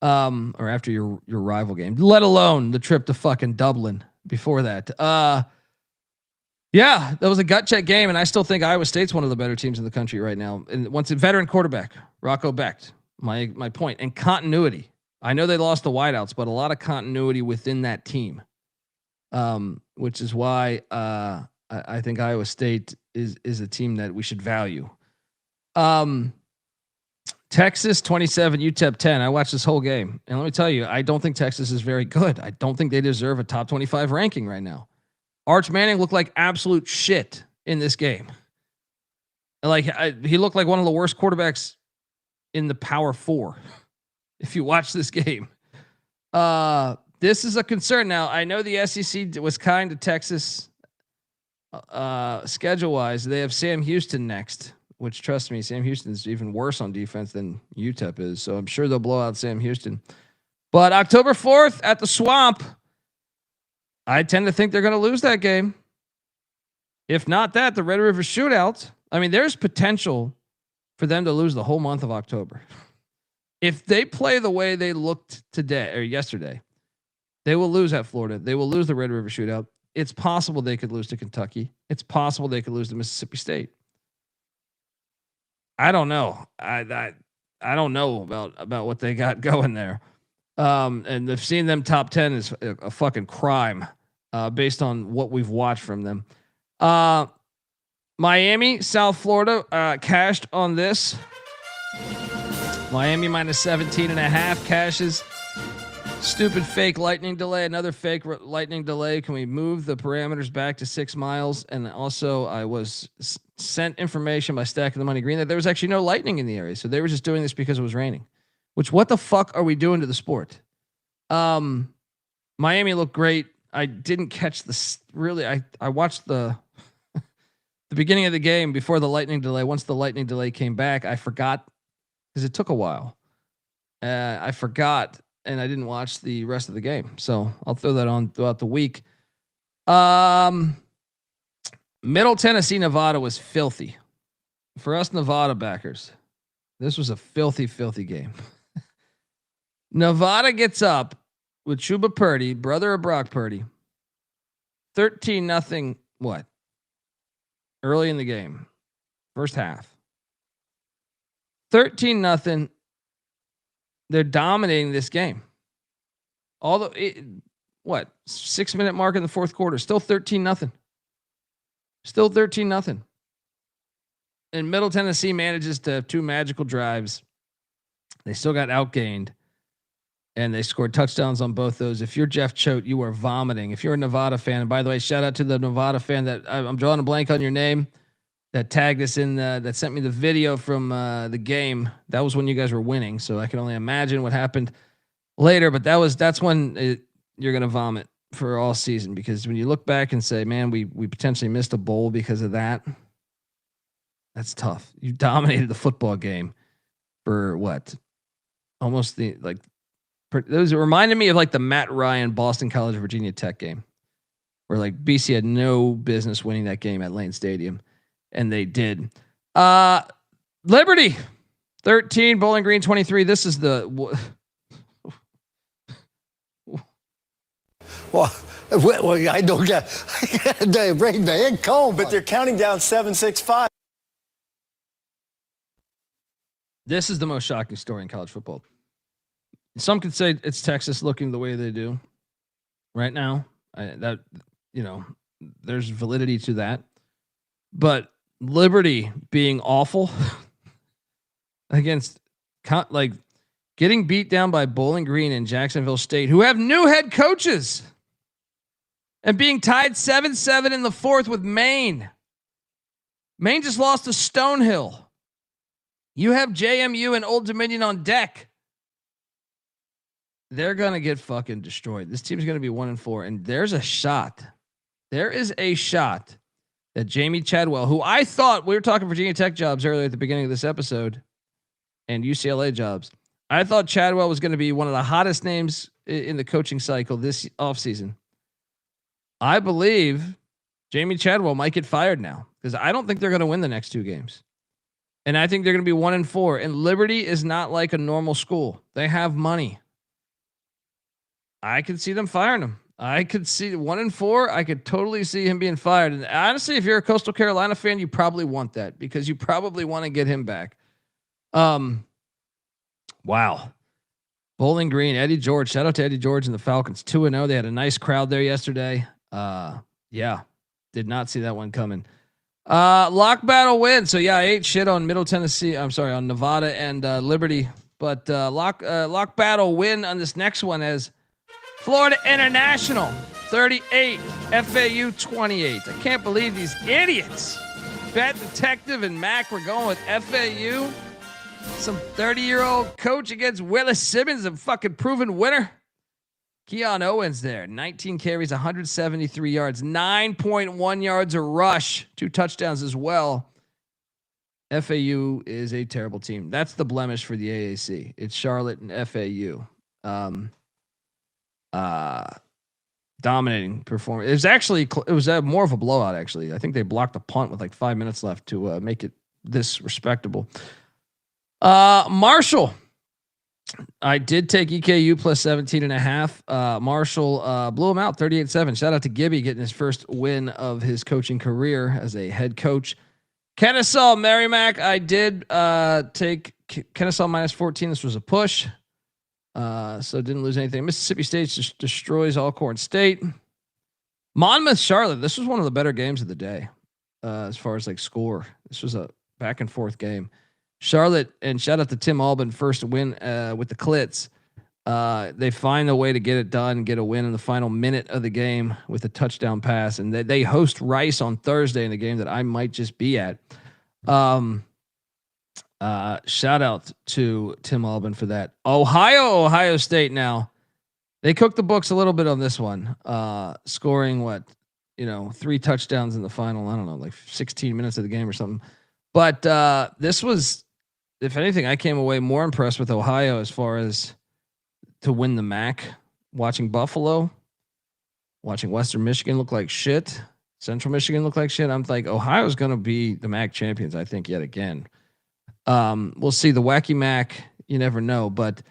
or after your rival game, let alone the trip to fucking Dublin before that. Yeah, that was a gut check game, and I still think Iowa State's one of the better teams in the country right now. And once a veteran quarterback, Rocco Becht, my point, and continuity. I know they lost the wideouts, but a lot of continuity within that team, which is why I think Iowa State is a team that we should value. Texas 27, UTEP 10. I watched this whole game, and let me tell you, I don't think Texas is very good. I don't think they deserve a top 25 ranking right now. Arch Manning looked like absolute shit in this game. Like he looked like one of the worst quarterbacks in the Power 4. If you watch this game, this is a concern. Now I know the SEC was kind to Texas schedule wise. They have Sam Houston next, which, trust me, Sam Houston's even worse on defense than UTEP is. So I'm sure they'll blow out Sam Houston. But October 4th at the Swamp, I tend to think they're going to lose that game. If not that, the Red River Shootout. I mean, there's potential for them to lose the whole month of October. If they play the way they looked today or yesterday, they will lose at Florida. They will lose the Red River Shootout. It's possible they could lose to Kentucky. It's possible they could lose to Mississippi State. I don't know. I don't know about what they got going there. And they've seen them top 10 is a fucking crime. based on what we've watched from them. Miami, South Florida, cashed on this. Miami minus 17.5 cashes. Stupid fake lightning delay. Another fake lightning delay. Can we move the parameters back to 6 miles? And also, I was sent information by Stacking the Money Green that there was actually no lightning in the area. So they were just doing this because it was raining. Which, what the fuck are we doing to the sport? Miami looked great. I didn't catch this. Really, I watched the beginning of the game before the lightning delay. Once the lightning delay came back, I forgot because it took a while. I forgot, and I didn't watch the rest of the game. So I'll throw that on throughout the week. Middle Tennessee, Nevada was filthy. For us Nevada backers, this was a filthy, filthy game. Nevada gets up with Chuba Purdy, brother of Brock Purdy. 13-0. What? Early in the game. First half. 13-0. They're dominating this game. Although, 6-minute mark in the fourth quarter. Still 13-0. Still 13-0. And Middle Tennessee manages to have 2 magical drives. They still got outgained. And they scored touchdowns on both those. If you're Jeff Choate, you are vomiting. If you're a Nevada fan, and by the way, shout out to the Nevada fan that I'm drawing a blank on your name, that tagged us in, that sent me the video from the game. That was when you guys were winning. So I can only imagine what happened later. But that's when you're going to vomit for all season, because when you look back and say, man, we potentially missed a bowl because of that. That's tough. You dominated the football game for what? Almost those reminded me of like the Matt Ryan Boston College Virginia Tech game, where like BC had no business winning that game at Lane Stadium, and they did. Liberty 13, Bowling Green 23. This is the well, I don't get. They break the head cold, but they're counting down 7-6-5. This is the most shocking story in college football. Some could say it's Texas looking the way they do right now. There's validity to that. But Liberty being awful against getting beat down by Bowling Green and Jacksonville State, who have new head coaches, and being tied 7-7 in the fourth with Maine. Maine just lost to Stonehill. You have JMU and Old Dominion on deck. They're going to get fucking destroyed. This team's going to be 1-4. And there is a shot that Jamey Chadwell, who I thought, we were talking Virginia Tech jobs earlier at the beginning of this episode and UCLA jobs. I thought Chadwell was going to be one of the hottest names in the coaching cycle this offseason. I believe Jamey Chadwell might get fired now, because I don't think they're going to win the next 2 games. And I think they're going to be 1-4. And Liberty is not like a normal school. They have money. I could see them firing him. I could see 1-4. I could totally see him being fired. And honestly, if you're a Coastal Carolina fan, you probably want that, because you probably want to get him back. Wow. Bowling Green, Eddie George. Shout out to Eddie George and the Falcons. 2-0. They had a nice crowd there yesterday. Yeah. Did not see that one coming. Lock battle win. So yeah, I ate shit on Middle Tennessee. I'm sorry, on Nevada and Liberty. But lock battle win on this next one as Florida International 38, FAU 28. I can't believe these idiots. Bet Detective and Mac were going with FAU. Some 30-year-old coach against Willis Simmons, a fucking proven winner. Keon Owens there, 19 carries, 173 yards, 9.1 yards a rush, 2 touchdowns as well. FAU is a terrible team. That's the blemish for the AAC. It's Charlotte and FAU. Dominating performance. It was more of a blowout, actually. I think they blocked a punt with like 5 minutes left to make it this respectable. Marshall. I did take EKU plus 17.5. Marshall blew him out 38-7. Shout out to Gibby getting his first win of his coaching career as a head coach. Kennesaw Merrimack. I did take Kennesaw minus 14. This was a push. So didn't lose anything. Mississippi State just destroys Alcorn State. Monmouth, Charlotte. This was one of the better games of the day, as far as like score. This was a back and forth game. Charlotte, and shout out to Tim Albin, first win with the Clits. They find a way to get it done, get a win in the final minute of the game with a touchdown pass, and they host Rice on Thursday in a game that I might just be at. Shout out to Tim Albin for that. Ohio State now. They cooked the books a little bit on this one, scoring 3 touchdowns in the final, I don't know, like 16 minutes of the game or something. But this was, if anything, I came away more impressed with Ohio as far as to win the MAC. Watching Buffalo, watching Western Michigan look like shit, Central Michigan look like shit. I'm like, Ohio's going to be the MAC champions, I think, yet again. We'll see. The wacky MAC, you never know. But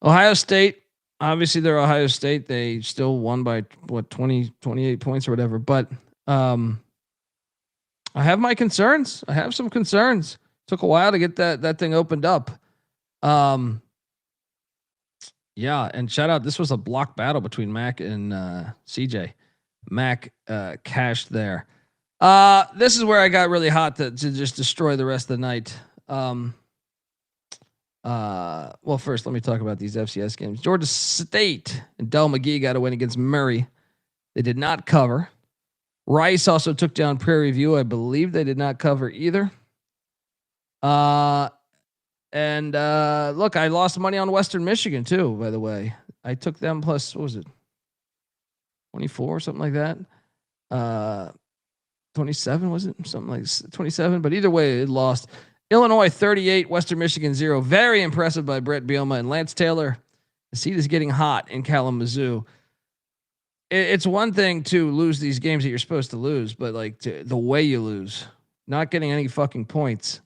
Ohio State, obviously they're Ohio State. They still won by 28 points or whatever. But I have my concerns. I have some concerns. Took a while to get that thing opened up. Yeah, and shout out. This was a block battle between Mac and CJ. Mac cashed there. This is where I got really hot to just destroy the rest of the night. Well, first, let me talk about these FCS games. Georgia State and Del McGee got a win against Murray. They did not cover. Rice also took down Prairie View. I believe they did not cover either. Look, I lost money on Western Michigan too, by the way. I took them plus, what was it? 24 or something like that. 27, was it? Something like 27, but either way, it lost. Illinois 38, Western Michigan 0. Very impressive by Brett Bielema and Lance Taylor. The seat is getting hot in Kalamazoo. It's one thing to lose these games that you're supposed to lose, but like the way you lose, not getting any fucking points.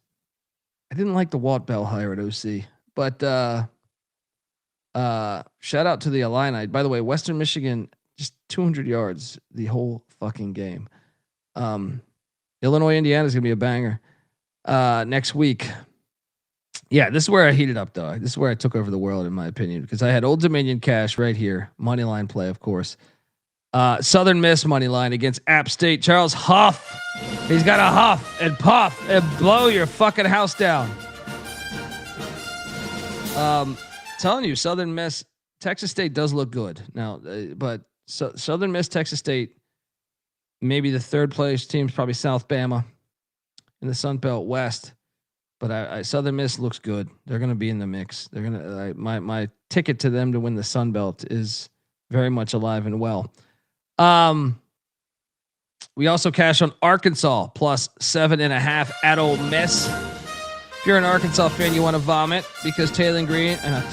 I didn't like the Walt Bell hire at OC, but shout out to the Illini. By the way, Western Michigan just 200 yards the whole fucking game. Illinois, Indiana is gonna be a banger next week. Yeah, this is where I heated up, though. This is where I took over the world, in my opinion, because I had Old Dominion cash right here, money line play, of course. Southern Miss money line against App State. Charles Huff. He's got a huff and puff and blow your fucking house down. Telling you, Southern Miss, Texas State does look good now, but Southern Miss, Texas State, maybe the third place team's probably South Bama in the Sun Belt West. But Southern Miss looks good. They're going to be in the mix. They're going to my ticket to them to win the Sun Belt is very much alive and well. We also cash on Arkansas plus 7.5 at Ole Miss. If you're an Arkansas fan, you want to vomit because Taylen Green and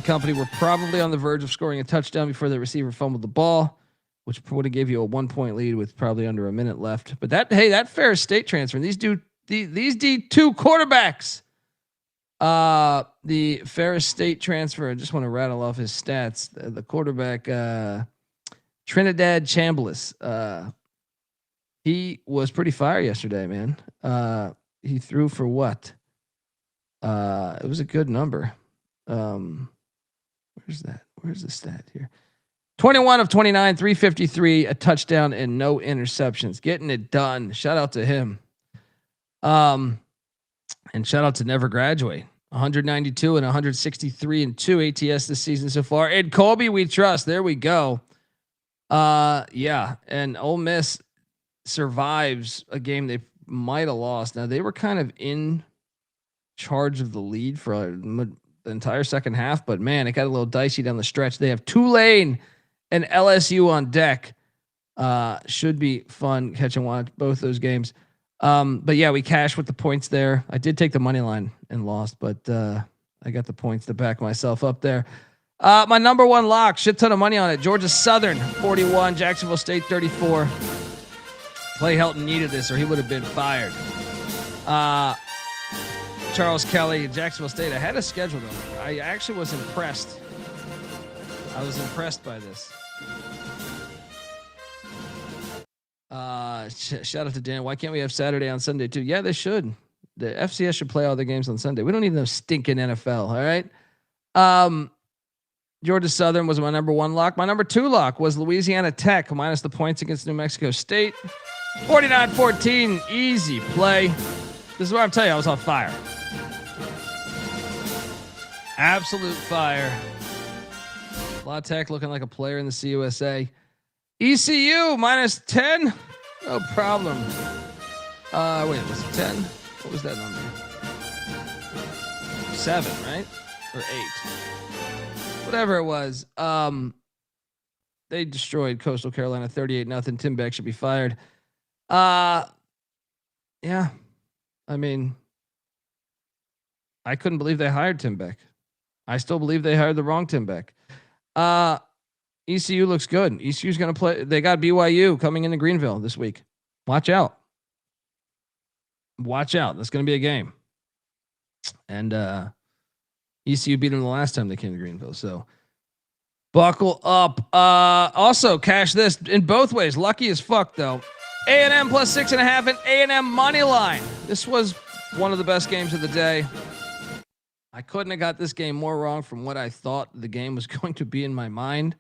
company were probably on the verge of scoring a touchdown before the receiver fumbled the ball, which would have gave you a 1-point lead with probably under a minute left. But that Ferris State transfer, and these D2 quarterbacks, the Ferris State transfer, I just want to rattle off his stats. The quarterback, Trinidad Chambliss, he was pretty fire yesterday, man. He threw for what? It was a good number. Where's that? Where's the stat here? 21 of 29, 353, a touchdown and no interceptions. Getting it done. Shout out to him. And shout out to Never Graduate. 192 and 163 and 2 ATS this season so far. And Colby, we trust. There we go. Yeah. And Ole Miss survives a game they might have lost. Now they were kind of in charge of the lead for the entire second half, but man, it got a little dicey down the stretch. They have Tulane and LSU on deck. Should be fun catch and watch both those games. But yeah, we cashed with the points there. I did take the money line and lost, but I got the points to back myself up there. My number one lock, shit ton of money on it. Georgia Southern 41, Jacksonville State 34. Clay Helton needed this or he would have been fired. Charles Kelly, Jacksonville State. I had a schedule though. I actually was impressed. I was impressed by this. Shout out to Dan. Why can't we have Saturday on Sunday too? Yeah, they should. The FCS should play all the games on Sunday. We don't need no stinking NFL. All right. Georgia Southern was my number 1 lock. My number 2 lock was Louisiana Tech minus the points against New Mexico State. 49-14, easy play. This is what I'm telling you, I was on fire. Absolute fire. La Tech looking like a player in the CUSA. ECU minus 10. No problem. Wait, was it 10? What was that number? 7, right? Or 8? Whatever it was. They destroyed Coastal Carolina 38-0. Tim Beck should be fired. Yeah. I mean, I couldn't believe they hired Tim Beck. I still believe they hired the wrong Tim Beck. ECU looks good. ECU's going to play. They got BYU coming into Greenville this week. Watch out. Watch out. That's going to be a game. And ECU beat them the last time they came to Greenville. So buckle up. Also, cash this in both ways. Lucky as fuck, though. A&M plus 6.5 and A&M money line. This was one of the best games of the day. I couldn't have got this game more wrong from what I thought the game was going to be in my mind.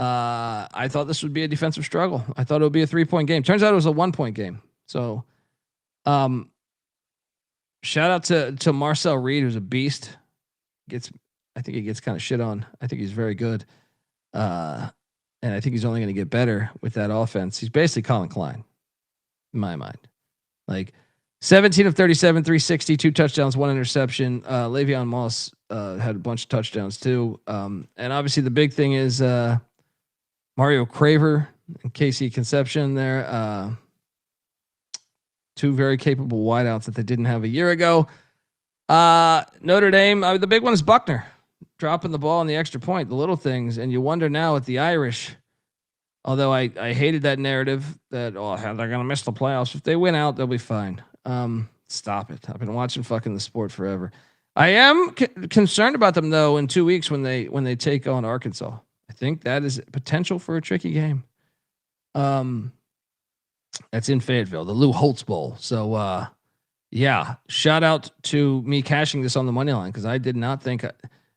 I thought this would be a defensive struggle. I thought it would be a 3-point game. Turns out it was a 1-point game. So, shout out to Marcel Reed, who's a beast. I think he gets kind of shit on. I think he's very good. And I think he's only going to get better with that offense. He's basically Colin Klein, in my mind. Like 17 of 37, 360, 2 touchdowns, 1 interception. Le'Veon Moss had a bunch of touchdowns too. And obviously the big thing is Mario Craver and Casey Conception there. 2 very capable wideouts that they didn't have a year ago. Notre Dame, the big one is Buckner. Dropping the ball on the extra point, the little things. And you wonder now with the Irish, although I hated that narrative that, they're going to miss the playoffs. If they win out, they'll be fine. Stop it. I've been watching fucking the sport forever. I am concerned about them, though, in 2 weeks when they take on Arkansas. I think that is potential for a tricky game. That's in Fayetteville, the Lou Holtz Bowl. So, yeah, shout out to me cashing this on the money line because I did not think...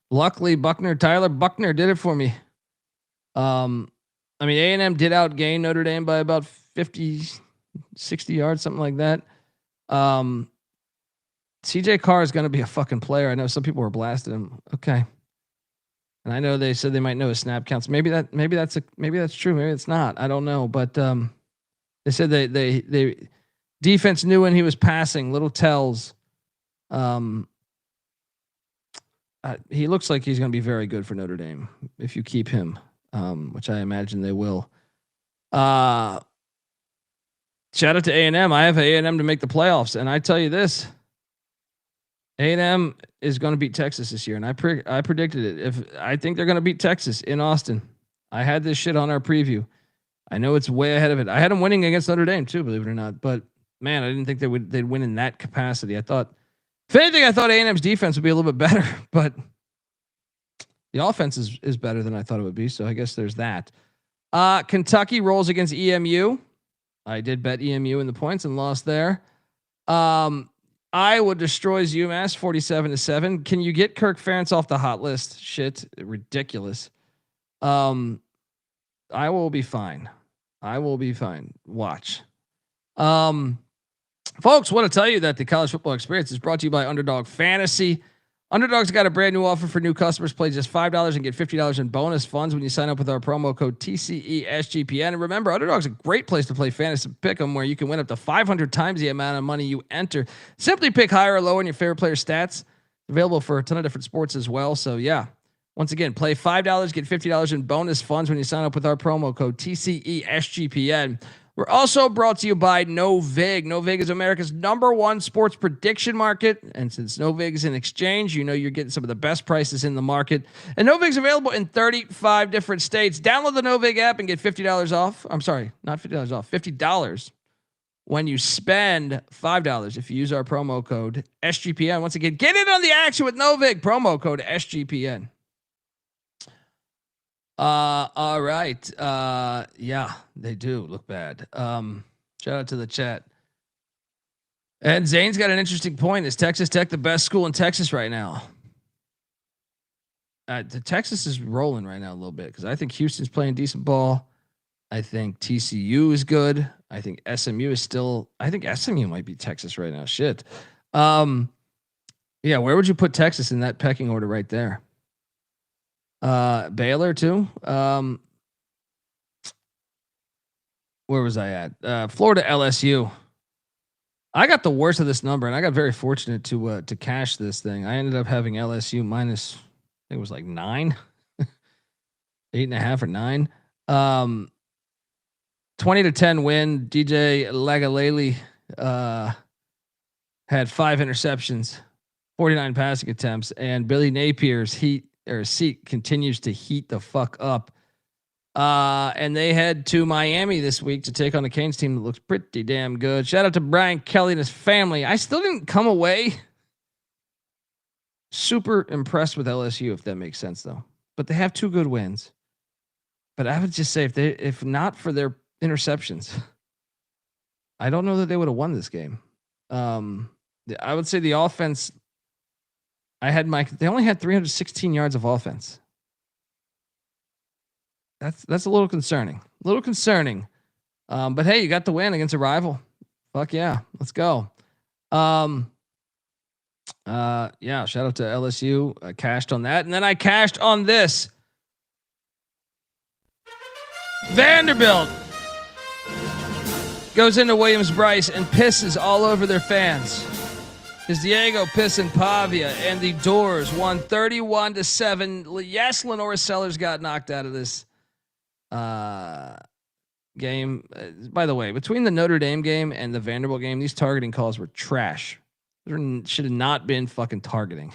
Luckily, Tyler Buckner did it for me. I mean, A&M did outgain Notre Dame by about 50, 60 yards, something like that. CJ Carr is going to be a fucking player. I know some people were blasting him. Okay. And I know they said they might know his snap counts. Maybe that's true. Maybe it's not. I don't know. But they said they defense knew when he was passing, little tells. He looks like he's going to be very good for Notre Dame if you keep him, which I imagine they will. Shout out to A&M. I have A&M to make the playoffs, and I tell you this: A&M is going to beat Texas this year, and I predicted it. I think they're going to beat Texas in Austin. I had this shit on our preview. I know it's way ahead of it. I had them winning against Notre Dame too, believe it or not. But man, I didn't think they'd win in that capacity. I thought. If anything, I thought A&M's defense would be a little bit better, but the offense is better than I thought it would be. So I guess there's that. Kentucky rolls against EMU. I did bet EMU in the points and lost there. Iowa destroys UMass 47-7. Can you get Kirk Ferentz off the hot list? Shit, ridiculous. Iowa will be fine. I will be fine. Watch. Folks, want to tell you that the college football experience is brought to you by Underdog Fantasy. Underdog's got a brand new offer for new customers. Play just $5 and get $50 in bonus funds when you sign up with our promo code TCESGPN. And remember, Underdog's a great place to play fantasy pick'em, where you can win up to 500 times the amount of money you enter. Simply pick higher or lower in your favorite player stats. Available for a ton of different sports as well. So yeah, once again, play $5, get $50 in bonus funds when you sign up with our promo code TCESGPN. We're also brought to you by NoVig. NoVig is America's #1 sports prediction market. And since NoVig is an exchange, you know you're getting some of the best prices in the market. And NoVig is available in 35 different states. Download the NoVig app and get $50 off. I'm sorry, not $50 off, $50 when you spend $5 if you use our promo code SGPN. Once again, get in on the action with NoVig, promo code SGPN. All right. Yeah, they do look bad. Shout out to the chat. And Zane's got an interesting point. Is Texas Tech the best school in Texas right now? the Texas is rolling right now a little bit because I think Houston's playing decent ball. I think TCU is good. I think SMU is still. I think SMU might be Texas right now. Shit. Yeah, where would you put Texas in that pecking order right there? Baylor too. Where was I at? Florida LSU. I got the worst of this number, and I got very fortunate to cash this thing. I ended up having LSU minus, I think it was like 9, 8.5 or 9. 20-10 win. DJ Lagway had 5 interceptions, 49 passing attempts, and Billy Napier's seat continues to heat the fuck up. And they head to Miami this week to take on the Canes team that looks pretty damn good. Shout out to Brian Kelly and his family. I still didn't come away super impressed with LSU, if that makes sense, though. But they have 2 good wins. But I would just say if not for their interceptions, I don't know that they would have won this game. I would say the offense. They only had 316 yards of offense. That's a little concerning. But hey, you got the win against a rival. Fuck yeah. Let's go. Yeah, shout out to LSU. I cashed on that. And then I cashed on this. Vanderbilt goes into Williams-Brice and pisses all over their fans. Is Diego pissing Pavia, and the Doors won 31-7. Yes, Lenore Sellers got knocked out of this game. By the way, between the Notre Dame game and the Vanderbilt game, these targeting calls were trash. Should have not been fucking targeting.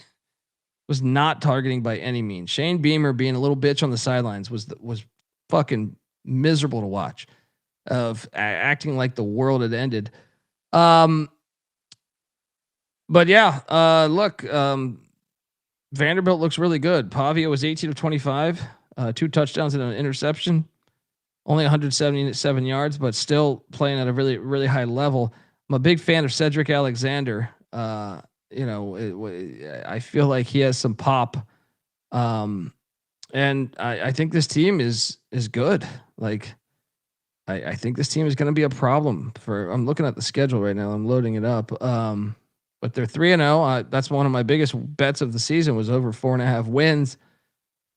Was not targeting by any means. Shane Beamer being a little bitch on the sidelines was fucking miserable to watch. Of acting like the world had ended. But yeah, look, Vanderbilt looks really good. Pavia was 18 of 25, 2 touchdowns and an interception, only 177 yards, but still playing at a really, really high level. I'm a big fan of Cedric Alexander. I feel like he has some pop. And I think this team is good. Like, I think this team is going to be a problem I'm looking at the schedule right now. I'm loading it up. But they're 3-0. That's one of my biggest bets of the season was over 4.5 wins.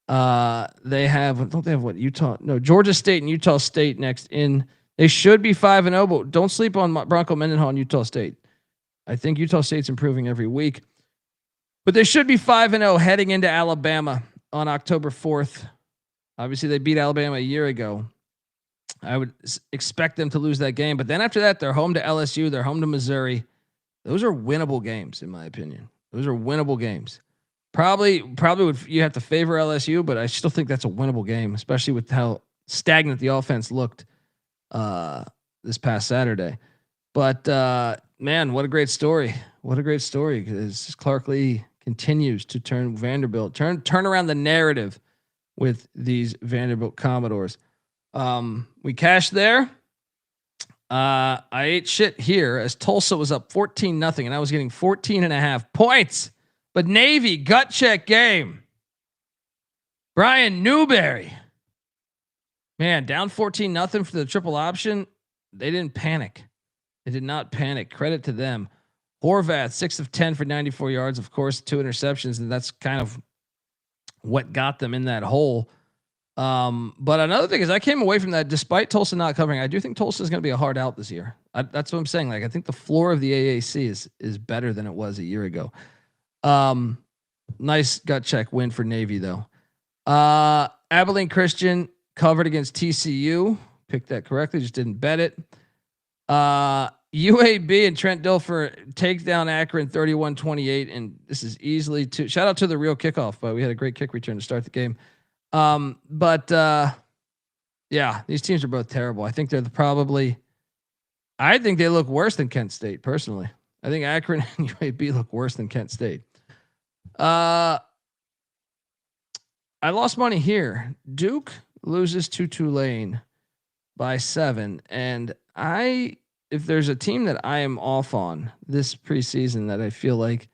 They have, don't they have what Utah? No, Georgia State and Utah State next in. They should be 5-0, but don't sleep on Bronco Mendenhall and Utah State. I think Utah State's improving every week, but they should be 5-0 heading into Alabama on October 4th. Obviously they beat Alabama a year ago. I would expect them to lose that game, but then after that, they're home to LSU. They're home to Missouri. Those are winnable games, in my opinion. Those are winnable games. Probably would you have to favor LSU, but I still think that's a winnable game, especially with how stagnant the offense looked this past Saturday. But man, what a great story! What a great story! Because Clark Lee continues to turn Vanderbilt, turn around the narrative with these Vanderbilt Commodores. We cashed there. I ate shit here as Tulsa was up 14-0 and I was getting 14.5 points. But Navy gut check game. Brian Newberry. Man, down 14-0 for the triple option. They didn't panic. They did not panic. Credit to them. Horvath, 6 of 10 for 94 yards. Of course, 2 interceptions, and that's kind of what got them in that hole. But another thing is I came away from that despite Tulsa not covering. I do think Tulsa is going to be a hard out this year. That's what I'm saying. Like, I think the floor of the AAC is better than it was a year ago. Nice gut check win for Navy though. Abilene Christian covered against TCU. Picked that correctly. Just didn't bet it. UAB and Trent Dilfer takes down Akron 31-28. And this is easily shout out to the real kickoff, but we had a great kick return to start the game. Yeah, these teams are both terrible. I think I think they look worse than Kent State personally. I think Akron and UAB look worse than Kent State. I lost money here. Duke loses to Tulane by 7. And if there's a team that I am off on this preseason that I feel like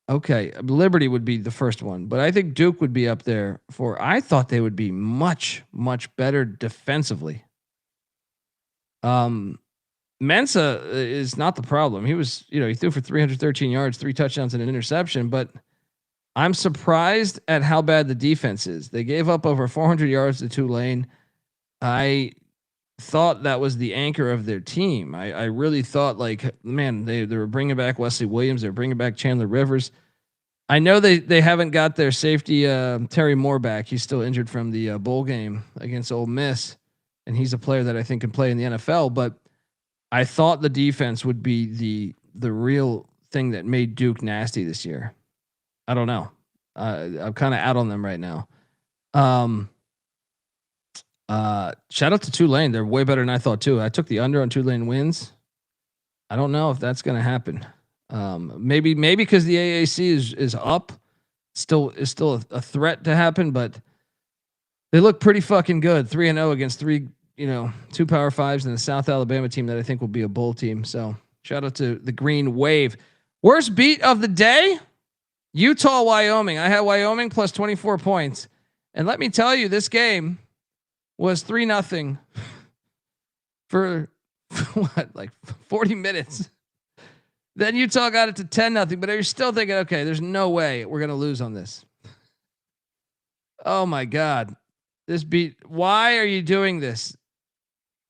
Okay, Liberty would be the first one, but I think Duke would be up there for. I thought they would be much, much better defensively. Mensa is not the problem. He was, he threw for 313 yards, 3 touchdowns and an interception, but I'm surprised at how bad the defense is. They gave up over 400 yards to Tulane. I thought that was the anchor of their team. I really thought, man, they were bringing back Wesley Williams. They're bringing back Chandler Rivers. I know they haven't got their safety Terry Moore back. He's still injured from the bowl game against Ole Miss, and he's a player that I think can play in the NFL. But I thought the defense would be the real thing that made Duke nasty this year. I don't know. I'm kind of out on them right now. Shout out to Tulane. They're way better than I thought too. I took the under on Tulane wins. I don't know if that's going to happen. Maybe because the AAC is up, is still a threat to happen, but they look pretty fucking good. 3-0 against 2 Power 5s and the South Alabama team that I think will be a bowl team. So shout out to the Green Wave. Worst beat of the day, Utah, Wyoming. I had Wyoming plus 24 points. And let me tell you, this game was 3-0 for what, 40 minutes. Then Utah got it to 10-0, but you're still thinking, okay, there's no way we're going to lose on this. Oh my God. This beat. Why are you doing this?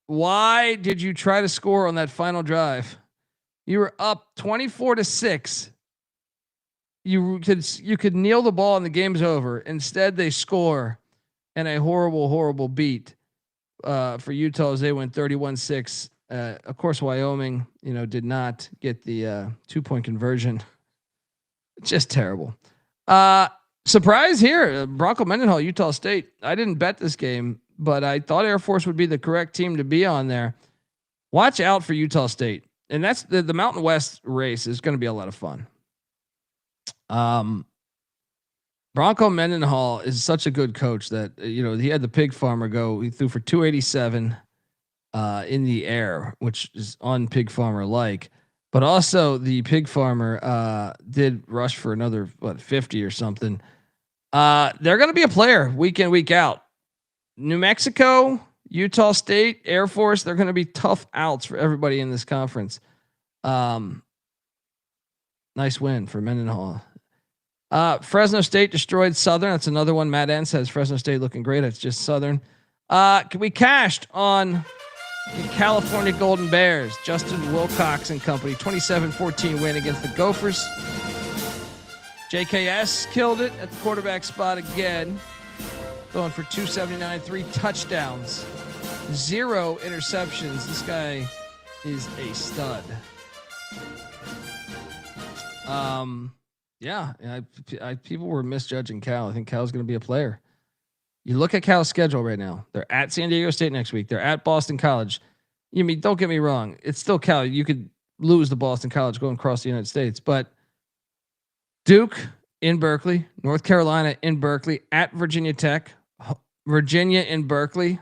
Why did you try to score on that final drive? You were up 24-6. You could kneel the ball and the game's over. Instead, they score and a horrible beat for Utah as they went 31-6. Of course, Wyoming, did not get the 2-point conversion. Just terrible. Surprise here, Bronco Mendenhall, Utah State. I didn't bet this game, but I thought Air Force would be the correct team to be on there. Watch out for Utah State, and that's the Mountain West race is going to be a lot of fun. Bronco Mendenhall is such a good coach that he had the pig farmer go. He threw for 287 in the air, which is on pig farmer like. But also the pig farmer did rush for another 50 or something. They're going to be a player week in, week out. New Mexico, Utah State, Air Force, they're going to be tough outs for everybody in this conference. Nice win for Mendenhall. Fresno State destroyed Southern. That's another one. Matt N says Fresno State looking great. It's just Southern. We cashed on the California Golden Bears. Justin Wilcox and company. 27-14 win against the Gophers. JKS killed it at the quarterback spot again. Going for 279, 3 touchdowns, 0 interceptions. This guy is a stud. People were misjudging Cal. I think Cal's going to be a player. You look at Cal's schedule right now. They're at San Diego State next week. They're at Boston College. Don't get me wrong. It's still Cal. You could lose the Boston College going across the United States, but Duke in Berkeley, North Carolina in Berkeley, at Virginia Tech, Virginia in Berkeley,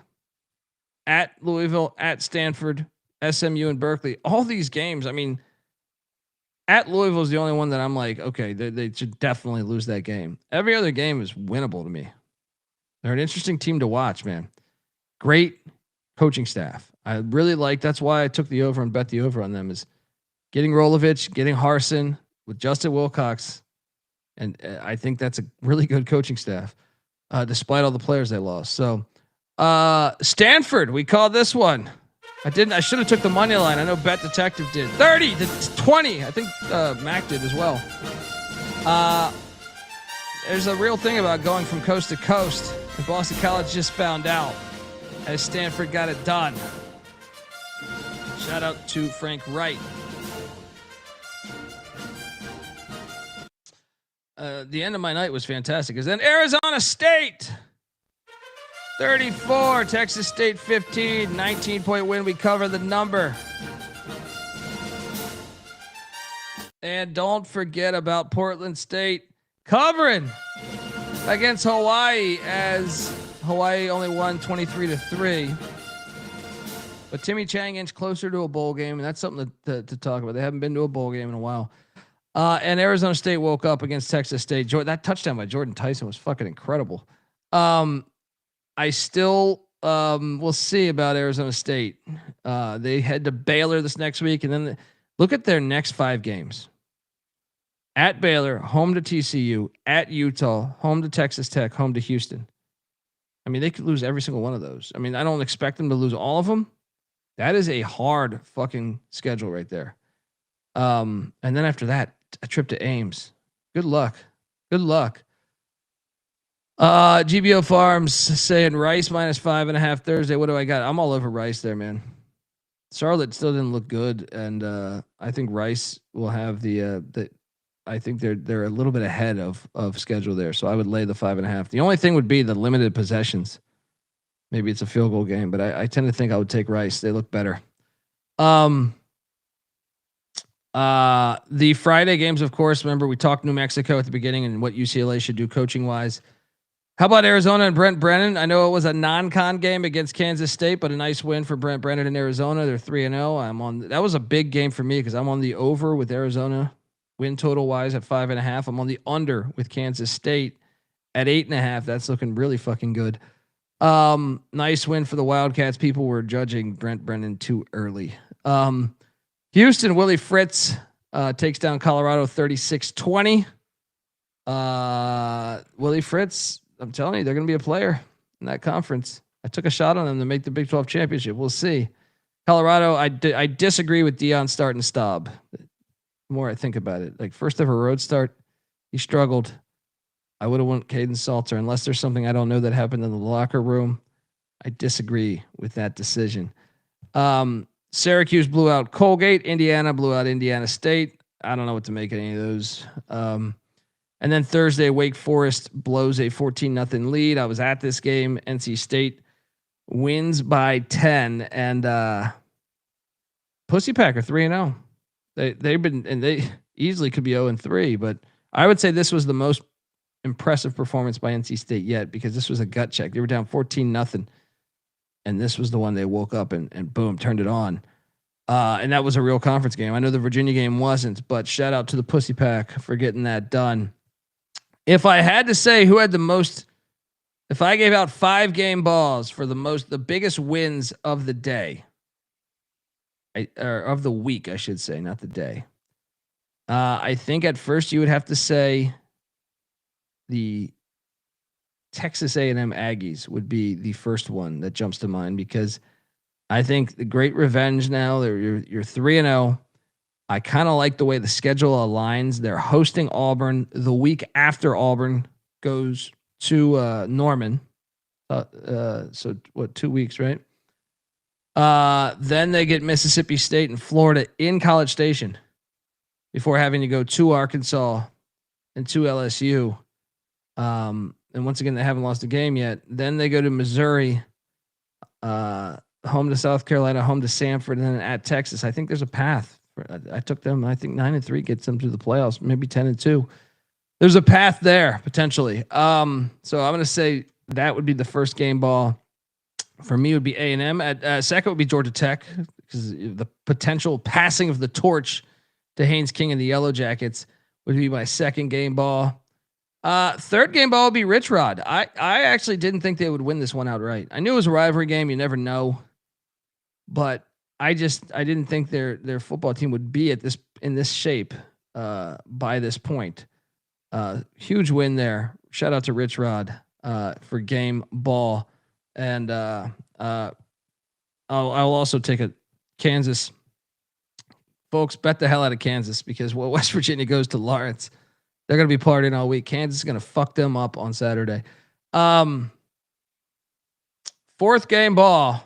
at Louisville, at Stanford, SMU in Berkeley. All these games, at Louisville is the only one that I'm like, okay, they should definitely lose that game. Every other game is winnable to me. They're an interesting team to watch, man. Great coaching staff. I really like, that's why I took the over and bet the over on them, is getting Rolovich, getting Harsin with Justin Wilcox. And I think that's a really good coaching staff, despite all the players they lost. So Stanford, we called this one. I should have took the money line. I know Bet Detective did. 30-20. I think Mac did as well. There's a real thing about going from coast to coast. And Boston College just found out as Stanford got it done. Shout out to Frank Wright. The end of my night was fantastic. Because then Arizona State 34, Texas State 15, 19-point win. We cover the number. And don't forget about Portland State covering against Hawaii, as Hawaii only won 23-3. But Timmy Chang inched closer to a bowl game, and that's something to talk about. They haven't been to a bowl game in a while. And Arizona State woke up against Texas State. That touchdown by Jordan Tyson was fucking incredible. I still we'll see about Arizona State. They head to Baylor this next week, and then look at their next 5 games. At Baylor, home to TCU, at Utah, home to Texas Tech, home to Houston. I mean, they could lose every single one of those. I mean, I don't expect them to lose all of them. That is a hard fucking schedule right there. And then after that, a trip to Ames. Good luck. Good luck. GBO Farms saying Rice -5.5 Thursday. What do I got? I'm all over Rice there, man. Charlotte still didn't look good, and I think Rice will have the. I think they're a little bit ahead of schedule there, so I would lay the 5.5. The only thing would be the limited possessions. Maybe it's a field goal game, but I tend to think I would take Rice. They look better. The Friday games, of course. Remember, we talked New Mexico at the beginning and what UCLA should do coaching wise. How about Arizona and Brent Brennan? I know it was a non-con game against Kansas State, but a nice win for Brent Brennan in Arizona. They're 3-0. That was a big game for me because I'm on the over with Arizona win total wise at 5.5. I'm on the under with Kansas State at 8.5. That's looking really fucking good. Nice win for the Wildcats. People were judging Brent Brennan too early. Houston, Willie Fritz takes down Colorado 36-20. Willie Fritz, I'm telling you, they're going to be a player in that conference. I took a shot on them to make the Big 12 championship. We'll see. Colorado, I disagree with Deion starting Staub. The more I think about it, like first ever road start, he struggled. I would have went Caden Salter unless there's something I don't know that happened in the locker room. I disagree with that decision. Syracuse blew out Colgate. Indiana blew out Indiana State. I don't know what to make of any of those. And then Thursday, Wake Forest blows a 14-0 lead. I was at this game. NC State wins by 10, and Pussy Pack are 3-0. They've been, and they easily could be 0-3, but I would say this was the most impressive performance by NC State yet because this was a gut check. They were down 14-0, and this was the one they woke up and boom, turned it on. And that was a real conference game. I know the Virginia game wasn't, but shout out to the Pussy Pack for getting that done. If I had to say who had the most, if I gave out 5 game balls for the biggest wins of the day, or of the week, I should say, not the day. I think at first you would have to say the Texas A&M Aggies would be the first one that jumps to mind because I think the great revenge now. You're 3-0. I kind of like the way the schedule aligns. They're hosting Auburn the week after Auburn goes to Norman. So what, 2 weeks, right? Then they get Mississippi State and Florida in College Station before having to go to Arkansas and to LSU. And once again, they haven't lost a game yet. Then they go to Missouri, home to South Carolina, home to Samford, and then at Texas. I think there's a path. I took them. I think 9-3 gets them to the playoffs, maybe 10-2. There's a path there potentially. So I'm going to say that would be the first game ball. For me, it would be A&M. At second would be Georgia Tech because the potential passing of the torch to Haynes King and the Yellow Jackets would be my second game ball. Third game ball would be Rich Rod. I actually didn't think they would win this one outright. I knew it was a rivalry game. You never know, but I didn't think their football team would be in this shape by this point. Huge win there. Shout out to Rich Rod for game ball. And I'll also take a Kansas. Folks, bet the hell out of Kansas because West Virginia goes to Lawrence, they're going to be partying all week. Kansas is going to fuck them up on Saturday. Fourth game ball.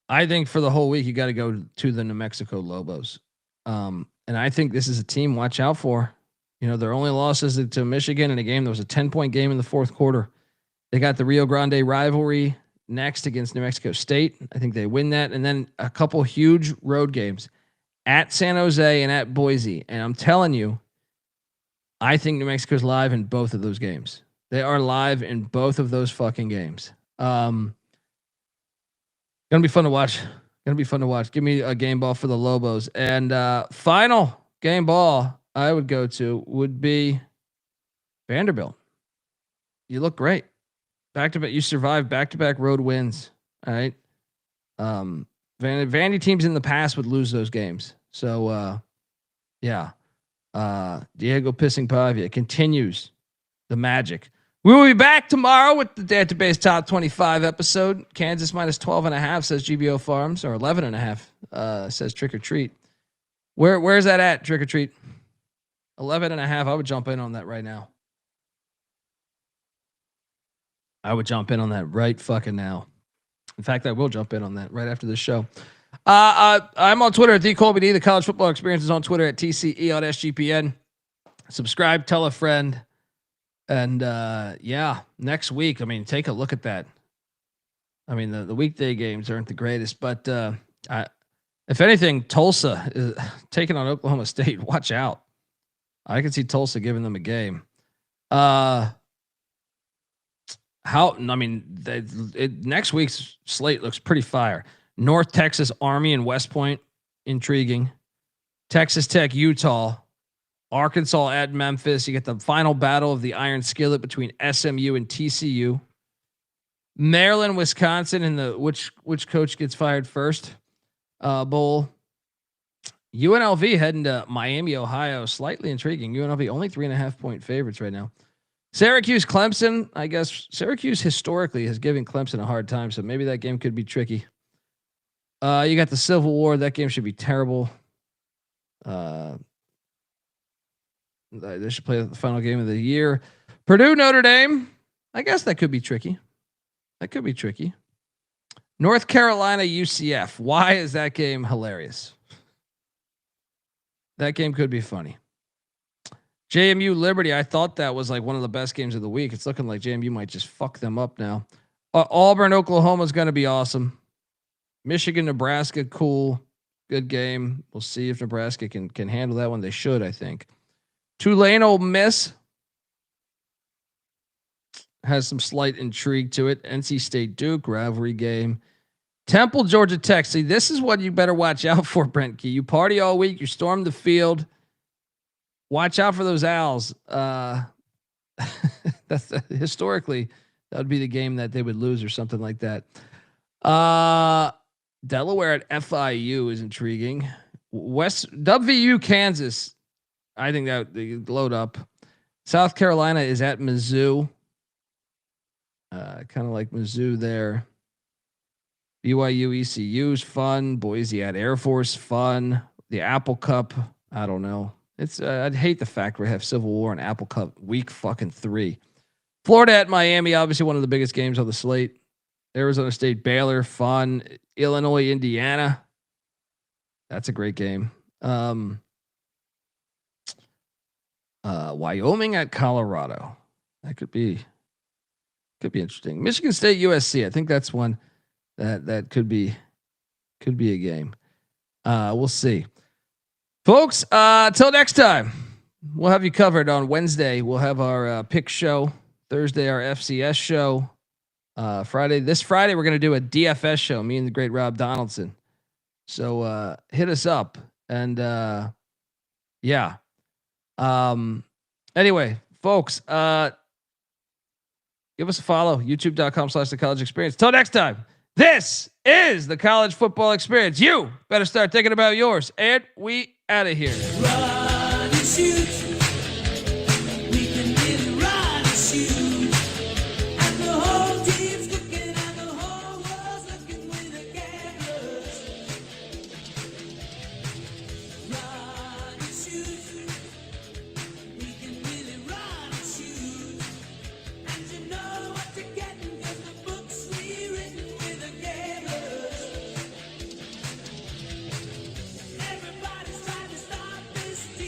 I think for the whole week, you got to go to the New Mexico Lobos. And I think this is a team watch out for. You know, their only losses to Michigan in a game that was a 10-point game in the fourth quarter. They got the Rio Grande rivalry next against New Mexico State. I think they win that. And then a couple huge road games at San Jose and at Boise. And I'm telling you, I think New Mexico's live in both of those games. They are live in both of those fucking games. Gonna be fun to watch. Give me a game ball for the Lobos. And final game ball I would go to would be Vanderbilt. You look great. Back-to-back, you survived back-to-back road wins. All right. Vandy teams in the past would lose those games. So, yeah. Diego Pissing Pavia continues the magic. We will be back tomorrow with the Database Top 25 episode. Kansas minus 12.5 says GBO Farms, or 11.5 says Trick or Treat. Where's that at, Trick or Treat? 11.5. I would jump in on that right now. I would jump in on that right fucking now. In fact, I will jump in on that right after this show. I'm on Twitter at TheColbyD. The College Football Experience is on Twitter at TCE on SGPN. Subscribe, tell a friend. And yeah, next week, I mean, take a look at that. I mean, the weekday games aren't the greatest, but if anything, Tulsa is taking on Oklahoma State. Watch out. I can see Tulsa giving them a game. Next week's slate looks pretty fire. North Texas Army and West Point, intriguing. Texas Tech, Utah, Arkansas at Memphis. You get the final battle of the Iron Skillet between SMU and TCU. Maryland, Wisconsin, in the which coach gets fired first bowl. UNLV heading to Miami, Ohio. Slightly intriguing. UNLV only 3.5 point favorites right now. Syracuse, Clemson. I guess Syracuse historically has given Clemson a hard time, so maybe that game could be tricky. You got the Civil War. That game should be terrible. They should play the final game of the year. Purdue, Notre Dame. I guess that could be tricky. North Carolina, UCF. Why is that game hilarious? That game could be funny. JMU, Liberty. I thought that was like one of the best games of the week. It's looking like JMU might just fuck them up now. Auburn, Oklahoma is going to be awesome. Michigan, Nebraska, cool. Good game. We'll see if Nebraska can handle that one. They should, I think. Tulane, Ole Miss has some slight intrigue to it. NC State, Duke, rivalry game. Temple, Georgia Tech. See, this is what you better watch out for, Brent Key. You party all week. You storm the field. Watch out for those Owls. That's historically, that would be the game that they would lose or something like that. Delaware at FIU is intriguing. WVU, Kansas. I think that they load up. South Carolina is at Mizzou. Kind of like Mizzou there. BYU, ECU is fun. Boise at Air Force, fun. The Apple Cup, I don't know. It's I'd hate the fact we have Civil War and Apple Cup week fucking 3. Florida at Miami, obviously one of the biggest games on the slate. Arizona State, Baylor, fun. Illinois, Indiana. That's a great game. Wyoming at Colorado. That could be interesting. Michigan State, USC. I think that's one that could be a game. We'll see. Folks, till next time, we'll have you covered on Wednesday. We'll have our pick show. Thursday, our FCS show. This Friday, we're going to do a DFS show, me and the great Rob Donaldson. So hit us up. And yeah. Anyway, folks, give us a follow. YouTube.com/The College Experience. Till next time, this is the College Football Experience. You better start thinking about yours. And we out of here. Run and shoot.